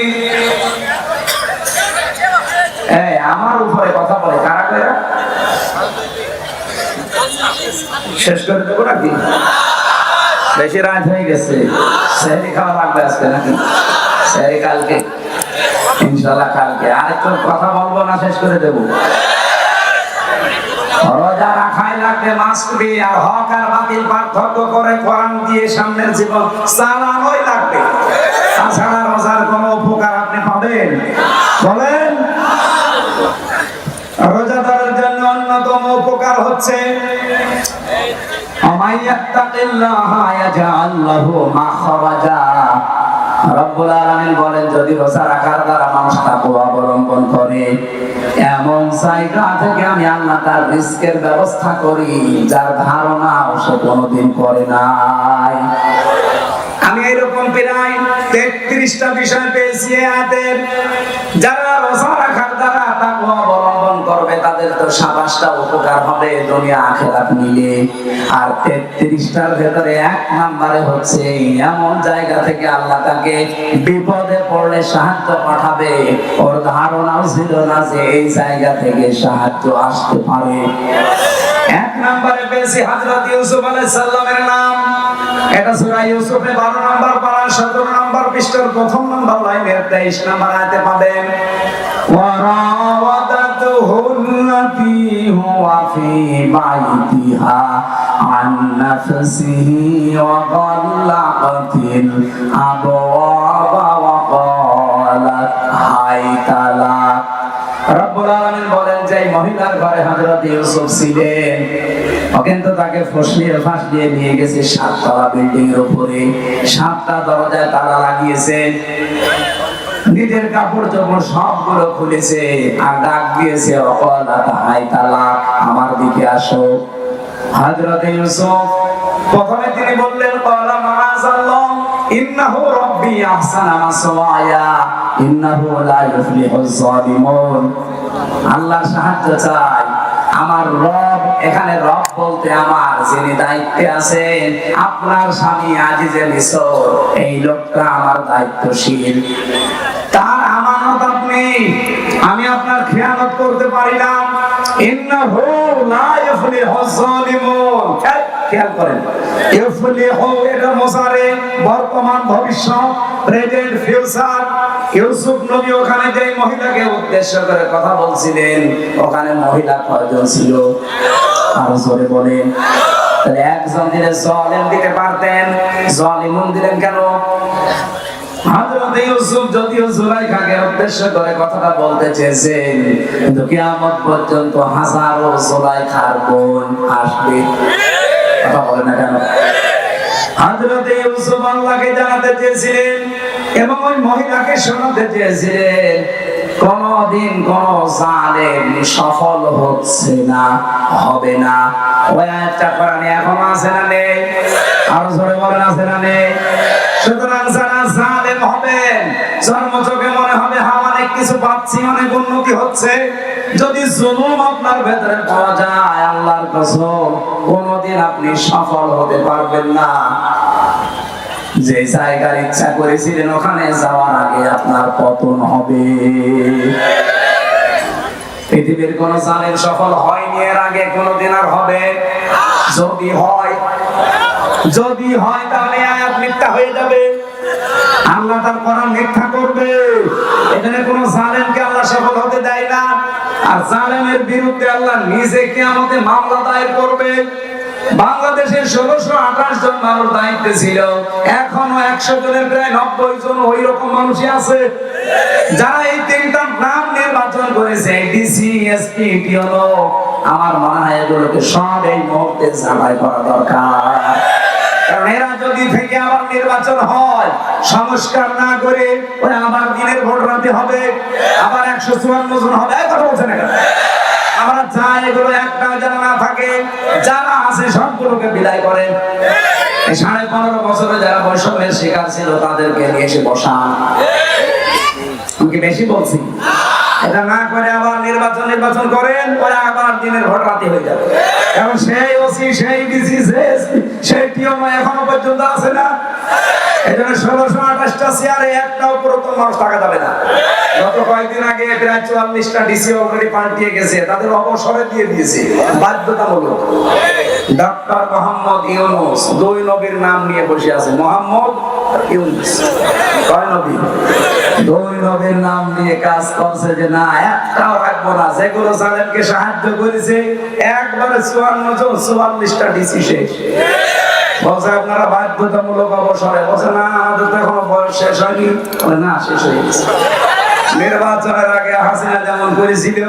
এই আমার উপরে কথা বলে কারা কারা? শেষ করে দেবো নাকি? বেশি রাত হয়ে গেছে, সেহরি খাওয়া লাগবে আজকে নাকি? সেহরি কালকে, ইনশাআল্লাহ কালকে। আরেকটু কথা বলবো না, শেষ করে দেবো। রোজা রাখাই লাগবে, মাস্ট বি। আর হক আর বাতিল পার্থক্য করে কোরআন দিয়ে সামনের জীবন চালানোই লাগবে। তাছাড়া রোজার কোনো উপকার আপনি পাবেন? বলেন। রোজাদারের জন্য অন্যতম উপকার হচ্ছে আমাইয়াত্তাকিল্লাহা ইয়াজআল লাহু মাখরাজা। রব্বুল আলামিন বলেন, যদি রোজা রাখার দ্বারা মানুষ তাকওয়া অবলম্বন করে, এমন জায়গা থেকে আমি আল্লাহ তার রিজকের ব্যবস্থা করি যার ধারণা সে কোনোদিন করে নাই। আমি এরকম প্রায় 33টা বিষয় পেয়েছি আয়াতের। যারা রোজা রাখার দ্বারা তাকওয়া অবলম্বন করবে তাদের তো 27টা উপকার হবে দুনিয়া আখিরাত মিলে। আর 33টার ভেতরে 1 নম্বরে হচ্ছে এমন জায়গা থেকে আল্লাহ তাকে বিপদে পড়লে সাহায্য পাঠাবে, ওর ধারণাও ছিল না যে এই জায়গা থেকে সাহায্য আসতে পারে। 1 নম্বরে পেয়েছি হযরত ইউসুফ আলাইহিস সালামের নাম। এটা সূরা ইউসুফে 12 নম্বর পারা 17 নম্বর পৃষ্ঠার 1 নম্বর লাইনের 23 নম্বর আয়াতে পাবেন। ওয়ারাওয়াদাতুহু আল্লাতী হুয়া ফী বাইতিহা আন নাফসিহি ওয়া গাল্লাকাতিল আবওয়াবা ওয়া ক্বালাত হাইতা লাক। রব্বুল আলামিন বলেন যে মহিলার ঘরে হযরত ইউসুফ ছিলেন, কিন্তু তাকে ফাঁস দিয়ে নিয়ে গেছে 7 তলা বিল্ডিং এর উপরে। 7টা দরজায় তালা লাগিয়েছে, নিজের কাপড় চোপড় সবগুলো খুলেছে, আর ডাক দিয়েছে, ওয়াকালাত হাইতা লাক, আমার দিকে আসো। হযরত ইউসুফ প্রথমে তিনি বললেন, ক্বালা মাআযাল্লাহ ইন্নাহু রাব্বি আহসানা মাসওয়ায়া ইন্নাহু লা ইফলিহুজ জালিমুন। আল্লাহর সাহায্য চাই। আমার রব, এখানে রব বলতে আমার যিনি দায়িত্বে আছেন, আপনার স্বামী আজিজে মিসর, এই লোকটা আমার দায়িত্বশীল, তার আমানত আপনি। আমি আপনার খেয়ানত করতে পারি না। ইন্নাহু লা ইফলিহুজ জালিমুন। খেয়াল করেন, ইফলিহু এটা মুসারে, বর্তমান ভবিষ্যৎ, প্রেজেন্ট ফিউচার। ইউসুফ নবী ওখানে যে মহিলাকে উদ্দেশ্য করে কথা বলছিলেন, ওখানে মহিলা কয়জন ছিল? আরো জোরে বলেন। তাহলে একজন দিলে জালিম দিতে পারতেন, জালিমুন দিলেন কেন? হযরত ইউসুফ যদিও জুলাইখাকে উদ্দেশ্য করে কথাটা বলতে চেয়েছেন, কিন্তু কিয়ামত পর্যন্ত হাজারো জুলাইখার বোন আসবে। কথা বলে না কেন? হযরত ইউসুফ আল্লাহকে জানাতে চেয়েছিলেন এবং ওই মহিলাকে শোনাতে চেয়েছিলেন, কোনদিন কোন জালেম সফল হচ্ছে না, হবে না। ওই আয়াতটা কোরআনে এখনো আছে না নেই? আরো জোরে বলেন, আছে না নেই? সুতরাং যারা জালেম হবেন, জন্মযোগে মনে হবে অনেক কিছু পাচ্ছি, অনেক উন্নতি হচ্ছে। যদি জুলুম আপনার ভেতরে পাওয়া যায়, আল্লাহর কসম কোনদিন আপনি সফল হতে পারবেন না। যে জায়গার ইচ্ছা করেছিলেন ওখানে যাওয়ার আগে আপনার পতন হবে। পৃথিবীর কোন জালেম সফল হয়নি এর আগে, কোনদিন আর হবে। যদি হয় তাহলে আয়াত মিথ্যা হয়ে যাবে, আল্লাহ তার কোরআন মিথ্যা করবে। এখানে কোন জালেমকে আল্লাহ সফল হতে দেয় না। আর জালেমের বিরুদ্ধে আল্লাহ নিজে কিয়ামতে মামলা দায়ের করবে। বাংলাদেশের 1628 জন মানুষ দায়িত্বে ছিল, এখনো 100 জনের প্রায় 90 জন ওই রকম মানুষই আছে যারা এই তিনটা নাম নির্বাচন করেছে, ডিসি, এসপি, টিওনো। আমার মনে হয় এগুলোকে সব এই মুহূর্তে জামাই করা দরকার। কারণ এরা যদি থেকে আবার নির্বাচন হয়, সংস্কার না করে ওই আবার দিনের ভোট রাতে হবে, আবার 154 জন হবে। কথা বলছে না কেন? আমরা চাই এগুলো একটা যেন না থাকে, যারা আছে সবগুলোকে বিদায় করেন। 15.5 বছরে যারা বৈষম্যের শিকার ছিল তাদেরকে নিয়ে এসে বসান। আমি কি বেশি বলছি? এটা না করে আবার নির্বাচন করেন, ওরা আবার দিনের ভোট রাতে হয়ে যাবে। কারণ সেই ওসি, সেই ডিসি, সেই টিওনো এখনো পর্যন্ত আছে না। এজন্য 1628টা চেয়ারে একটাও পুরাতন মানুষ থাকা যাবে না। গত কয়েকদিন আগে প্রায় 44টা ডিসি অলরেডি পাল্টিয়ে গেছে, তাদের অবসরে দিয়ে দিয়েছে বাধ্যতামূলক। ডক্টর মোহাম্মদ ইউনূস, 2 নবীর নাম নিয়ে বসে আছে। মোহাম্মদ ইউনূস কয় নবী? 2 নবীর নাম নিয়ে কাজ করছে যে না একটাও রাখবো না। যেগুলো জালেমকে সাহায্য করেছে একবারে 44টা ডিসি শেষ। বলছে আপনারা বাধ্যতামূলক অবসরে। বলছে না, আমাদের তো এখনো বয়স শেষ হয়নি। না, শেষ হয়ে গেছে। নির্বাচনের আগে হাসিনা যেমন করেছিল,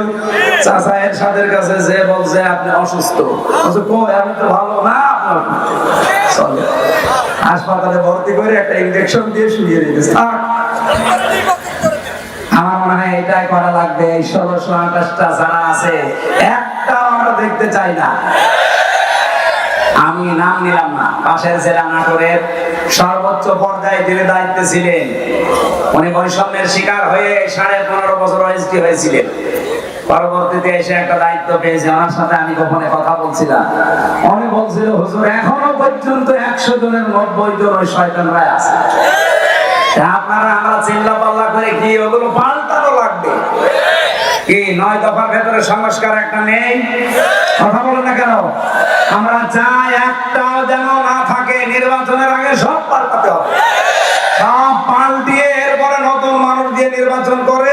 চাচা এরশাদের কাছে যে বলছে আপনি অসুস্থ, বলছে কই আমি তো ভালো না, আপনার চলে হাসপাতালে ভর্তি করে একটা ইনজেকশন দিয়ে শুয়ে রেখেছে। আমার মনে হয় এটাই করা লাগবে। এই 1628টা যারা আছে একটা আমরা দেখতে চাই না। আমি নাম নিলাম না, পাশের জেলা নাটোরের সর্বোচ্চ পর্যায়ে যিনি দায়িত্বে ছিলেন, উনি বৈষম্যের শিকার হয়ে 15.5 বছর ওএসডি হয়েছিলেন। পরবর্তীতে এসে একটা দায়িত্ব পেয়েছে, ওনার সাথে আমি গোপনে কথা বলছিলাম। উনি বলছিল হুজুর এখনো পর্যন্ত 100 জনের 90 জন ওই শয়তানরা আছে। আপনারা আমরা চিল্লা পাল্লা করে কি ওগুলো পাল্টানো লাগবে কি? 9 দফার ভেতরে সংস্কার একটা নেই? কথা বলেন না কেন? আমরা চাই একটাও যেন না থাকে। নির্বাচনের আগে সব পাল্টাতে হবে, সব পাল্টিয়ে এরপরে নতুন মানুষ দিয়ে নির্বাচন করে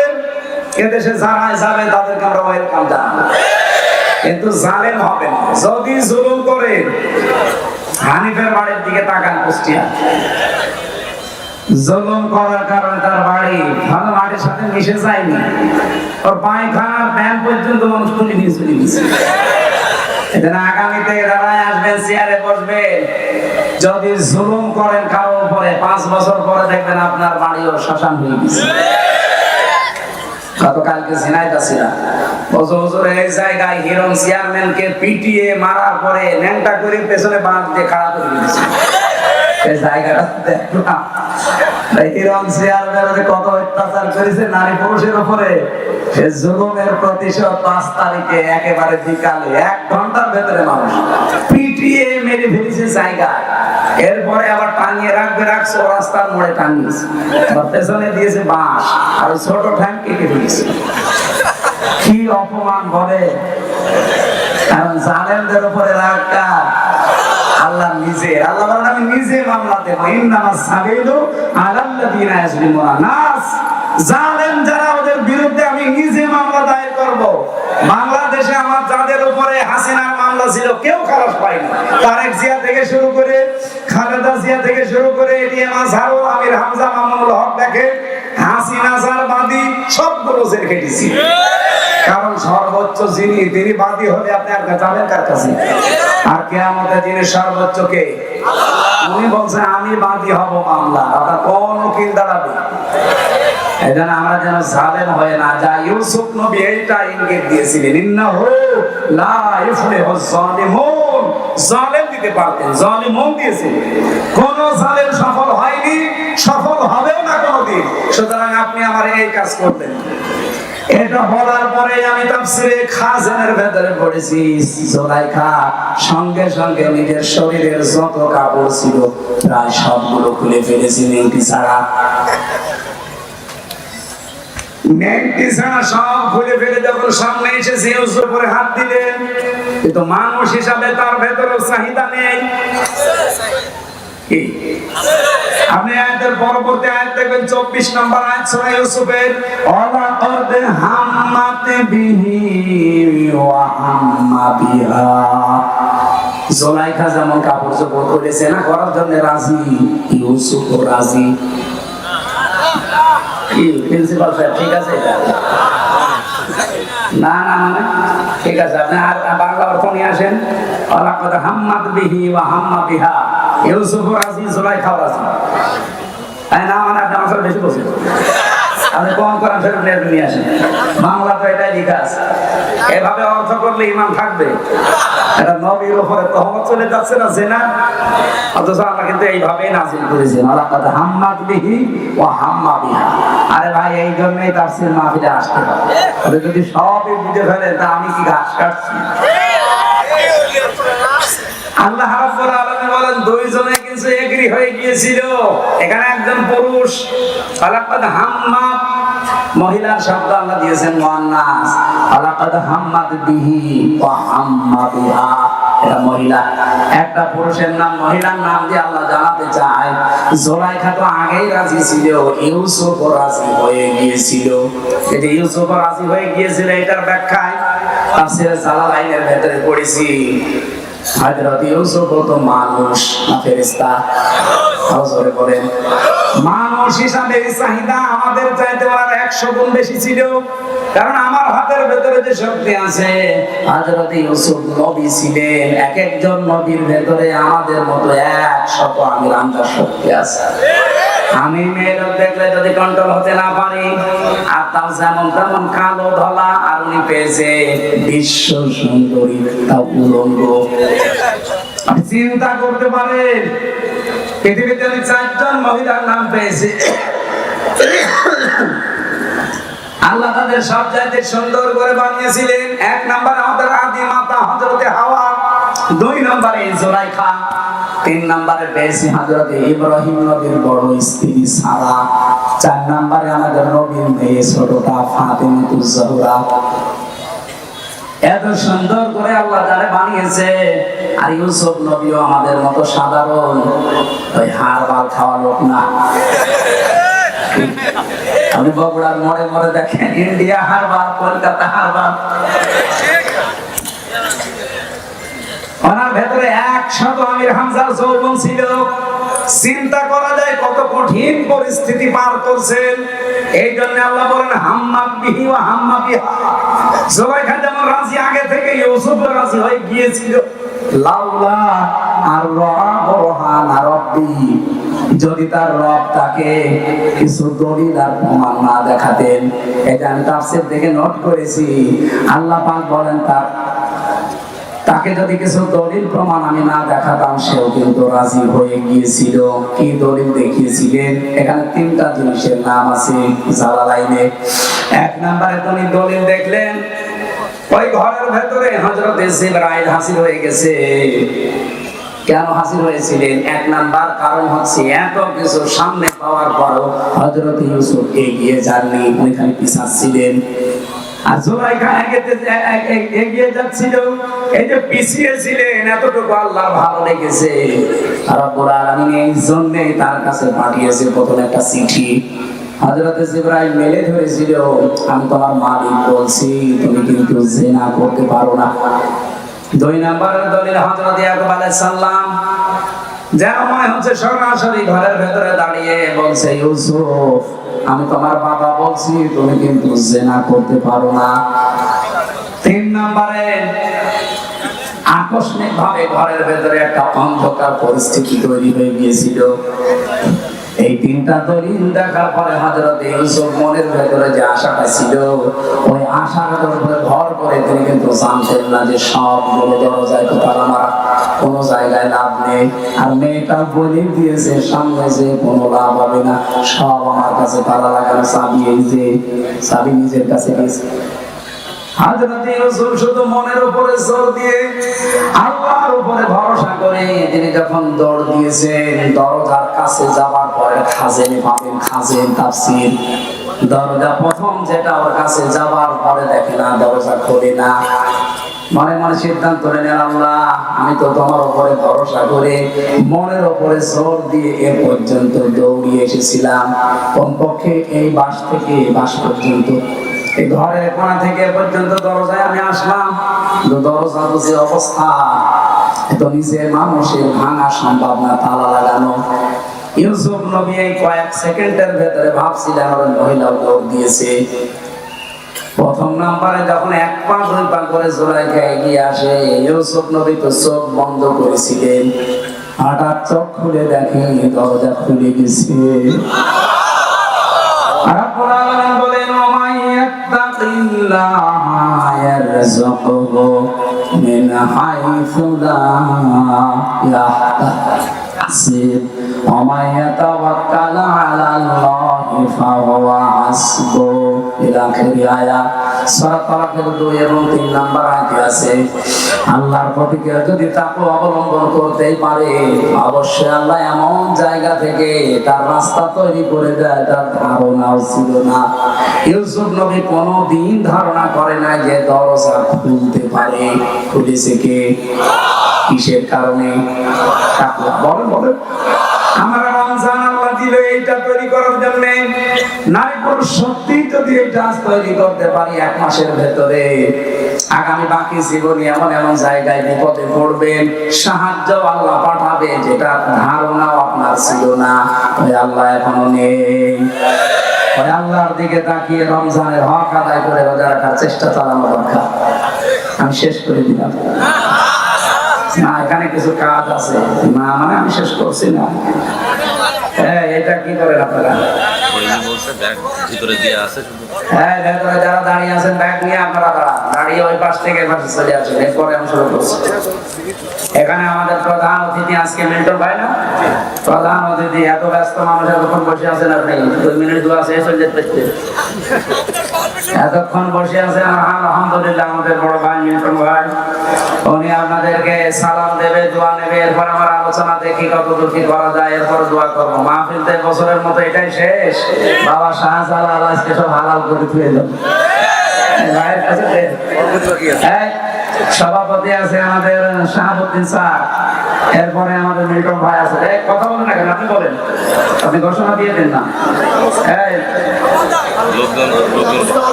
এদেশে যারা যাবে তাদেরকে আমরা ওয়েলকাম জানাবো। কিন্তু জালেম হবে না। যদি জুলুম করে, হানিফের বাড়ির দিকে তাকান, কুষ্টিয়া জুলুম করার কারণে তার বাড়ি ভালো মাটির সাথে মিশে যায়নি, ওর পায়খানা প্যান পর্যন্ত মানুষ তুলে নিয়ে চলে গেছে। এজন্য আগামীতে যারা আসবেন চেয়ারে বসবেন, যদি জুলুম করেন কারোর উপরে, 5 বছর পরে দেখবেন আপনার বাড়িও শ্মশান হয়ে গেছে। গতকালকে ঝিনাইদহ ছিলাম, হুজুর এই জায়গায় হিরণ চেয়ারম্যানকে পিটিয়ে মারার পরে ন্যাংটা করে পেছনে বাঁধ দিয়ে খাড়া করে দিয়েছে। এই জায়গাটা দেখলাম, হিরণ চেয়ারম্যান কত অত্যাচার করেছে নারী পুরুষের উপরে। জুলুমের প্রতিশোধ 5 তারিখে একেবারে বিকালে 1 ঘন্টার ভেতরে মানুষ পিটিয়ে মেরে ফেলেছে জায়গায়। এরপরে আবার টাঙিয়ে রাখছে রাস্তার মোড়ে টাঙিয়েছে, পেছনে দিয়েছে বাঁশ আর ছোট ঠ্যাং কেটে ফেলেছে। কি অপমান বলে! কারণ জালেমদের উপরে রাগ কার? আল্লাহ নিজে। আল্লাহ বলেন আমি নিজে মামলা দেব, ইন্নামাস সাবিলু আলাল্লাযিনা ইয়াজলিমুনা নাস। জালেম যারা ওদের বিরুদ্ধে আমি নিজে মামলা দায়ের করব। বাংলাদেশে আমার যাদের উপরে হাসিনার মামলা ছিল কেউ খালাস পায়নি। তারেক জিয়া থেকে শুরু করে খালেদা জিয়া থেকে শুরু করে এটিএম আজহারুল আমির হামজা মামুনুল হক দেখে হাসিনা যার বাদী সবগুলো জেল খেটেছি। কারণ সর্বোচ্চ যিনি তিনি বাদী হলে আপনি আর যাবেন কার কাছে? আর কিয়ামতের দিনে সর্বোচ্চ কে? উনি বলছেন আমি বাদী হব মামলা। আপনার কোন উকিল দাঁড়াবে? এজন্য আমরা যেন জালেম হয়ে না যাই। ইউসুফ নবী এইটা ইঙ্গিত দিয়েছিলেন, ইন্নাহু লা ইফলিহুজ জালিমুন। জালেম দিতে পারতেন, জালিমুন দিয়েছিলেন। কোন জালেম সফল হয়নি, সফল হবেও না কোনোদিন। সুতরাং আপনি আমার এই কাজ করবেন। এটা বলার পরে আমি তাফসীরে খাজানের ভেতরে পড়েছি, জুলাইখা সঙ্গে সঙ্গে নিজের শরীরের যত কাপড় ছিল প্রায় সবগুলো খুলে ফেলেছি, নেংটি ছাড়া। নেংটি ছাড়া সব খুলে ফেলে যখন সামনে এসেছে ইউসুফের উপরে হাত দিলেন, কিন্তু মানুষ হিসাবে তার ভেতরে চাহিদা নেই। আপনি আয়াতের পরবর্তী আয়াত দেখবেন 24 নম্বর আয়াত সূরা ইউসুফের, ওয়ালাকাদ হাম্মাত বিহি ওয়া হাম্মা বিহা। জুলাইখা যেমন কাপড় চোপড় করেছে না করার জন্য রাজি, ইউসুফও রাজি। কি প্রিন্সিপাল সাহেব ঠিক আছে এটা? না না মানে ঠিক আছে, আপনি আর বাংলা অর্থ নিয়ে আসেন। ওয়ালাকাদ হাম্মাত বিহি ওয়া হাম্মা বিহা। ইউসুফ রাজি, জুলাইখা রাজি। তাই না মানে আপনি আমার বেশি বলছেন। আপনি কোন কোরআন শরীফ নিয়ে আসেন, বাংলা তো এটাই লেখা আছে। এভাবে অর্থ করলে ঈমান থাকবে? এটা নবীর উপরে তহমত চলে যাচ্ছে না জেনা। অথচ আল্লাহ কিন্তু এইভাবেই নাযিল করেছেন, ওয়ালাকাদ হাম্মাত বিহি ওয়া হাম্মা বিহা। আরে ভাই এই জন্যই তাফসীর মাহফিলে আসতে হবে। আপনি যদি সবই বুঝে ফেলেন তা আমি কি ঘাস কাটছি? আল্লাহ রাব্বুল আলামিন বলেন দুইজনে কিছু এগ্রি হয়ে গিয়েছিল। এখানে একজন পুরুষ, ওয়ালাকাদ হাম্মাত মহিলার শব্দ আল্লাহ দিয়েছেন মুআন্নাস, ওয়ালাকাদ হাম্মাত বিহি ওয়া হাম্মা বিহা এটা মহিলা। একটা পুরুষের নাম মহিলার নাম দিয়ে আল্লাহ জানাতে চায় জুলাইখা তো আগেই রাজি ছিল, ইউসুফ রাজি হয়ে গিয়েছিল। এটা ইউসুফ রাজি হয়ে গিয়েছিল এটার ব্যাখ্যায় তাফসীরে জালালাইনের ভেতরে পড়েছি, হযরত ইউসুফ তো মানুষ না ফেরেশতা? হযরত বলেন মানুষ হিসাবে চাহিদা আমাদের চাইতে আর 100 গুণ বেশি ছিল। কারণ আমার হাতের ভেতরে যে শক্তি আছে, হযরত ইউসুফ নবী ছিলেন, এক একজন নবীর ভেতরে আমাদের মতো 100 আমির আমদার শক্তি আছে। আমি মেয়ের দেখলে যদি কন্ট্রোল হতে না পারি, আর তাও যেমন তেমন কালো ধলা, আর উনি পেয়েছে বিশ্ব সুন্দরী, তাও উলঙ্গ। আপনি চিন্তা করতে পারেন পৃথিবীতে আমি 4 জন মহিলার নাম পেয়েছি, আল্লাহ তাদের সব চাইতে সুন্দর করে বানিয়েছিলেন। 1 নম্বরে আমাদের আদি মাতা হযরতে হাওয়া, 2 নম্বরে জুলাইখা, 3 নম্বরে পেয়েছি হযরত ইব্রাহিম নবীর বড় স্ত্রী সারা, 4 নম্বরে আমাদের নবীর মেয়ে ছোটটা ফাতিমাতুজ জোহরা। এত সুন্দর করে আল্লাহ যারা বানিয়েছে। আর ইউসুফ নবীও আমাদের মতো সাধারণ ওই হাড় বাল খাওয়া লোক না। আপনি বগুড়ার মোড়ে মোড়ে দেখেন ইন্ডিয়া হারবার, কলকাতা হারবার, ওনার ভেতরে 100 আমির হামজার যৌবন ছিল। চিন্তা করা যায় কত কঠিন পরিস্থিতি পার করছেন। এই জন্য আল্লাহ বলেন হাম্মাত বিহি ওয়া হাম্মা বিহা। জুলাইখা যেমন রাজি আগে থেকে ইউসুফ রাজি হয়ে গিয়েছিল। লাউলা আর রাবরহান রাব্বি, যদি তার রব তাকে কিছু দলিল আর প্রমাণ না দেখাতেন। এটা আমি তাফসীর থেকে নোট করেছি। আল্লাহ পাক বলেন তাকে যদি কিছু দলিল প্রমাণ আমি না দেখাতাম, সেও কিন্তু রাজি হয়ে গিয়েছিল। কি দলিল দেখিয়েছিলেন? এখানে 3টা জিনিসের নাম আছে জালালাইনে। 1 নম্বরে তিনি দলিল দেখলেন ওই ঘরের ভেতরে হযরত জিবরাইল হাজির হয়ে গেছে। কেন হাজির হয়েছিলেন? 1 নাম্বার কারণ হচ্ছে এত কিছু সামনে পাওয়ার পরও হযরত ইউসুফ এগিয়ে যাননি, ওইখানে পিছাচ্ছিলেন। আর জুলাইখা এগিয়ে যাচ্ছিল, এই যে পিছিয়ে ছিলেন এতটুকু আল্লাহ ভালো লেগেছে। রব্বুল আলামিন এই জন্যই তার কাছে পাঠিয়েছে প্রথমে একটা চিঠি। হযরত জিবরাইল মেলে ধরেছিল, আমি তোমার মালিক বলছি তুমি কিন্তু জিনা করতে পারো না। 2 নম্বরের দলিল হযরত ইয়াকুব আলাইহিস সালাম যেন মনে হচ্ছে সরাসরি ঘরের ভেতরে দাঁড়িয়ে বলছে, ইউসুফ আমি তোমার বাবা বলছি তুমি কিন্তু জিনা করতে পারো না। 3 নম্বরে আকস্মিক ভাবে ঘরের ভেতরে একটা অন্ধকার পরিস্থিতি তৈরি হয়ে গিয়েছিল। এই 3টা দলিল দেখার পরে হযরত ইউসুফ মনের ভেতরে যে আশাটা ছিল, ওই আশার উপরে ভর করে তিনি কিন্তু জানতেন না যে সবগুলো দরজায় তো তালা মারা, কোনো জায়গায় লাভ নেই। আর মেয়েটা বলে দিয়েছে সামনে যে কোনো লাভ হবে না, সব আমার কাছে তালা লাগানো, চাবি এই যে চাবি নিজের কাছে গেছে। হযরত ইউসুফ শুধু মনের উপরে জোর দিয়ে আল্লাহর উপরে ভরসা করে তিনি যখন দৌড় দিয়েছেন, দরজার কাছে যাবার পরে খাজেনে পাবেন, খাজেন তাফসীর, দরজা প্রথম যেটা ওর কাছে যাবার পরে দেখে না দরজা খোলে না। মনে মনে সিদ্ধান্ত নিলেন, আল্লাহ আমি তো তোমার উপরে ভরসা করে মনের উপরে জোর দিয়ে এ পর্যন্ত দৌড়িয়ে এসেছিলাম, কমপক্ষে এই বাস থেকে বাস পর্যন্ত, এই ঘরের কোণা থেকে পর্যন্ত দরজায় আমি আসলাম, দরজা যে অবস্থা এত নিচে মানুষের ভাঙা সম্ভব না, তালা লাগানো। ইউসুফ নবী এই কয়েক সেকেন্ডের ভেতরে ভাবছিলেন ওই মহিলা দৌড় দিয়েছে। প্রথম নম্বরে যখন 1 পা 2 পা করে জুলাইখা এগিয়ে আসে, ইউসুফ নবী তো চোখ বন্ধ করেছিলেন, হঠাৎ চোখ খুলে দেখে দরজা খুলে গেছে। রব্বুল আলামিন বলেন, ওয়া ইয়াত্তাকিল্লাহা ইয়ারযুকহু মিন হাইসু লা ইয়াহতাসিব ওয়া মান ইয়াতাওয়াক্কাল আলাল্লাহি ফাহুয়া হাসবুহু। ইলা আখিরি আয়াত। সূরা তালাকের 2 এবং 3 নম্বর আয়াতে আছে, আল্লাহর প্রতি কেউ যদি তাকওয়া অবলম্বন করতেই পারে, অবশ্যই আল্লাহ এমন জায়গা থেকে তার রাস্তা তৈরি করে দেয় তার ধারণাও ছিল না। ইউসুফ নবী কোনদিন ধারণা করে না যে দরজা খুলতে পারে। খুলেছে কে? কিসের কারণে? তাকওয়া। বলেন বলেন। আমরা রমজান আল্লাহ দিলে এইটা তৈরি করার জন্য, নারী পুরুষ সত্যি যদি এটা তৈরি করতে পারি 1 মাসের ভেতরে, আগামী বাকি জীবনে এমন এমন জায়গায় বিপদে পড়বেন, সাহায্য আল্লাহ পাঠাবে যেটা ধারণাও আপনার ছিল না। ওই আল্লাহ এখনো নেই। ওই আল্লাহর দিকে তাকিয়ে রমজানের হক আদায় করে রোজা রাখার চেষ্টা চালানো দরকার। আমি শেষ করে দিলাম না, এখানে কিছু কাজ আছে না, মানে আমি শেষ করছি না। এটা কি করেন আপনারা? হ্যাঁ, ভেতরে যারা দাঁড়িয়ে আছেন ব্যাগ নিয়ে আপনারা দাঁড়িয়ে ওই পাশ থেকে পাশে চলে আসেন, এরপরে আমি শুরু করছি। এখানে আমাদের প্রধান অতিথি আজকে মিল্টন ভাই না, প্রধান অতিথি। এত ব্যস্ত মানুষ এতক্ষণ বসে আছেন, আপনি 2 মিনিট দোয়া শেষ হয়ে যেতে এতক্ষণ বসে আছেন। আলহামদুলিল্লাহ, আমাদের বড় ভাই মিল্টন ভাই, উনি আপনাদেরকে সালাম দেবে, দোয়া নেবে, এরপর আমার আলোচনা দেখি কতদূর কি করা যায়, এরপর দোয়া করবো। মাহফিল তো বছরের মতো এটাই শেষ। বাবা শাহজালাল আজকে সব হালাল করে তুলে দেব। সভাপতি আছে আমাদের শাহাবুদ্দিন স্যার, এরপরে আমাদের মিল্টন ভাই আছে। কথা বলেন না কেন? আপনি বলেন, আপনি ঘোষণা দিয়ে দেন না।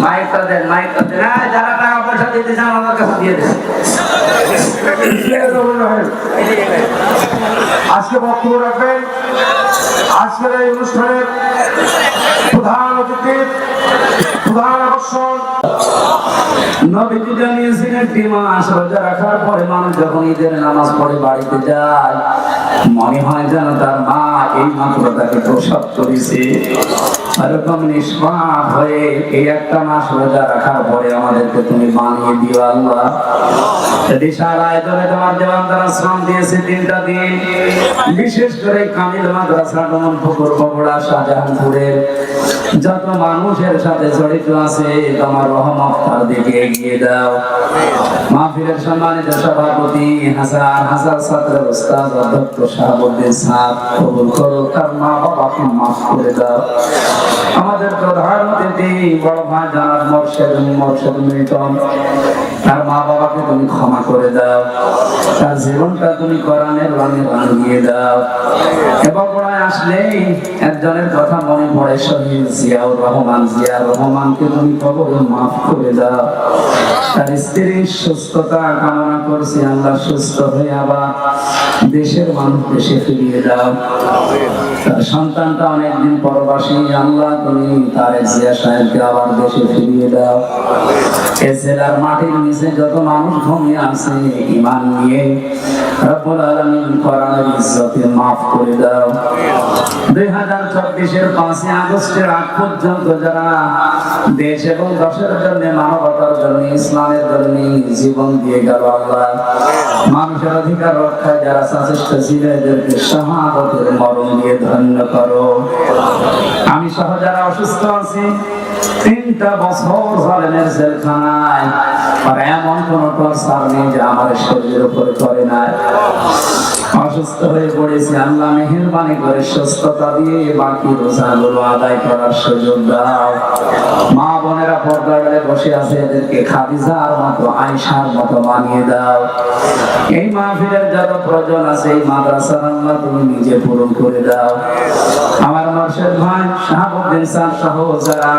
মাইকটা দেন, মাইকটা দেন। যারা টাকা পয়সা দিতে চান আমার কাছে দিয়ে দেন। আজকে বক্তব্য রাখবেন আজকের এই অনুষ্ঠানের প্রধান অতিথি, প্রধান আকর্ষণ। নবীজি জানিয়েছিলেন 2 মাস রোজা রাখার পরে মানুষ যখন ঈদের নামাজ পড়ে বাড়িতে যায়, মনে হয় যেন তার মা এই মাত্র তাকে প্রসব করেছে। এরকম নিষ্পাপ হয়ে এই 1 মাস রোজা রাখার পরে আমাদেরকে তুমি বানিয়ে দিও আল্লাহ। বিশাল আয়োজনে তোমার দেওয়ান দ্বারা শ্রম দিয়েছে 3টা দিন, বিশেষ করে কামিল মাদ্রাসা, পুকুর বগুড়া, শাহজাহানপুরের যত মানুষের সাথে জড়িত আছে তোমার রহমত তার দিকে এগিয়ে দাও। মাহফিলের সম্মানিত সভাপতি হাজার হাজার ছাত্র উস্তাদ অধ্যক্ষ শাহাবুদ্দিন সাহেব কবুল করো, তার মা বাবাকে মাফ করে দাও। আমাদের প্রধান অতিথি বড় ভাই জানার মোর্শেদ মিল্টন, তার মা বাবাকে তুমি ক্ষমা করে দাও, তার জীবনটা তুমি কোরআনের রঙে রাঙিয়ে দাও। এবং আসলেই একজনের কথা মনে পড়ে, শহীদ জিয়াউর রহমান, জিয়া রহমানকে তুমি কবরে মাফ করে দাও। তার স্ত্রীর সুস্থতা কামনা করছি, আল্লাহ সুস্থ হয়ে আবার দেশের মানুষ দেশে ফিরিয়ে দাও। তার সন্তানটা অনেকদিন পরবাসী, আল্লাহ তুমি তার জিয়া সাহেবকে আবার দেশে ফিরিয়ে দাও। এ জেলার মাটির নিচে যত মানুষ ঘুমিয়ে আছে ঈমান নিয়ে, রব্বুল আলামিন কোরআনের ইজ্জতে মাফ করে দাও। 2024-এর 5ই আগস্টের আগ পর্যন্ত যারা দেশ এবং দেশের জন্য, মানবতার জন্য, ইসলামের জন্য জীবন দিয়ে গেল, আল্লাহ মানুষের অধিকার রক্ষায় যারা সচেষ্ট ছিল এদেরকে শাহাদাতের মরণ দিয়ে ধন্য করো। আমি সহ যারা অসুস্থ আছি, 3টা বছর জালেমের জেলখানায়, আর এমন কোন টর্চার নেই যে আমার শরীরের উপরে করে নাই। অসুস্থ হয়ে পড়েছি, আল্লাহ মেহেরবানি করে সুস্থতা দিয়ে বাকি রোজাগুলো আদায় করার সুযোগ দাও। মা বোনেরা পর্দায় বসে আছে, এদেরকে খাদিজার মতো, আয়েশার মতো বানিয়ে দাও। এই মাহফিলের যত প্রয়োজন আছে এই মাদ্রাসার আল্লাহ তুমি নিজে পূরণ করে দাও। আমার মোর্শেদ ভাই শাহাবুদ্দিন স্যার সহ যারা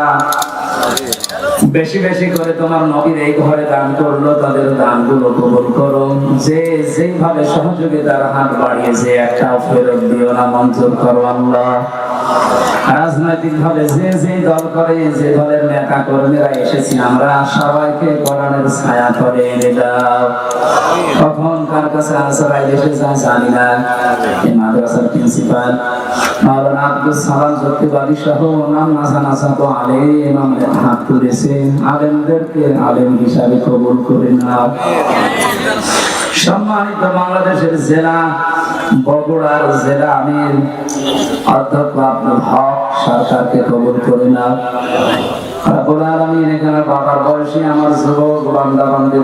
বেশি বেশি করে তোমার নবীর এই ঘরে দান করলো, তাদের দানগুলো কবুল করো। যে যেভাবে সহযোগিতার হাত বাড়িয়েছে একটাও ফেরত দিও না, মঞ্জুর করো আল্লাহ। রাজনৈতিক ভাবে যে যে দল করে, যে দলের নেতা কর্মীরা এসেছি, আমরা সবাইকে কোরআনের ছায়া করে এনে দাও। কখন কার কাছে আশ্রয় এসে যায় জানি না। এই মাদ্রাসার প্রিন্সিপাল মাওলানা আব্দুল সালাম যুক্তিবাদী সহ নানা জানাজা তো আলেম আমাদের হাত তুলেছে, আলেমদেরকে আলেম হিসাবে কবুল করে নাও। সম্মানিত বাংলাদেশের জেলা বগুড়ার জেলা আমির অধ্যক্ষ আব্দুল হক সরকারকে কবুল করে নাও। রব্বুল আলামিন এখানে বাবার বয়সী আমার যুবক বান্দা বান্দি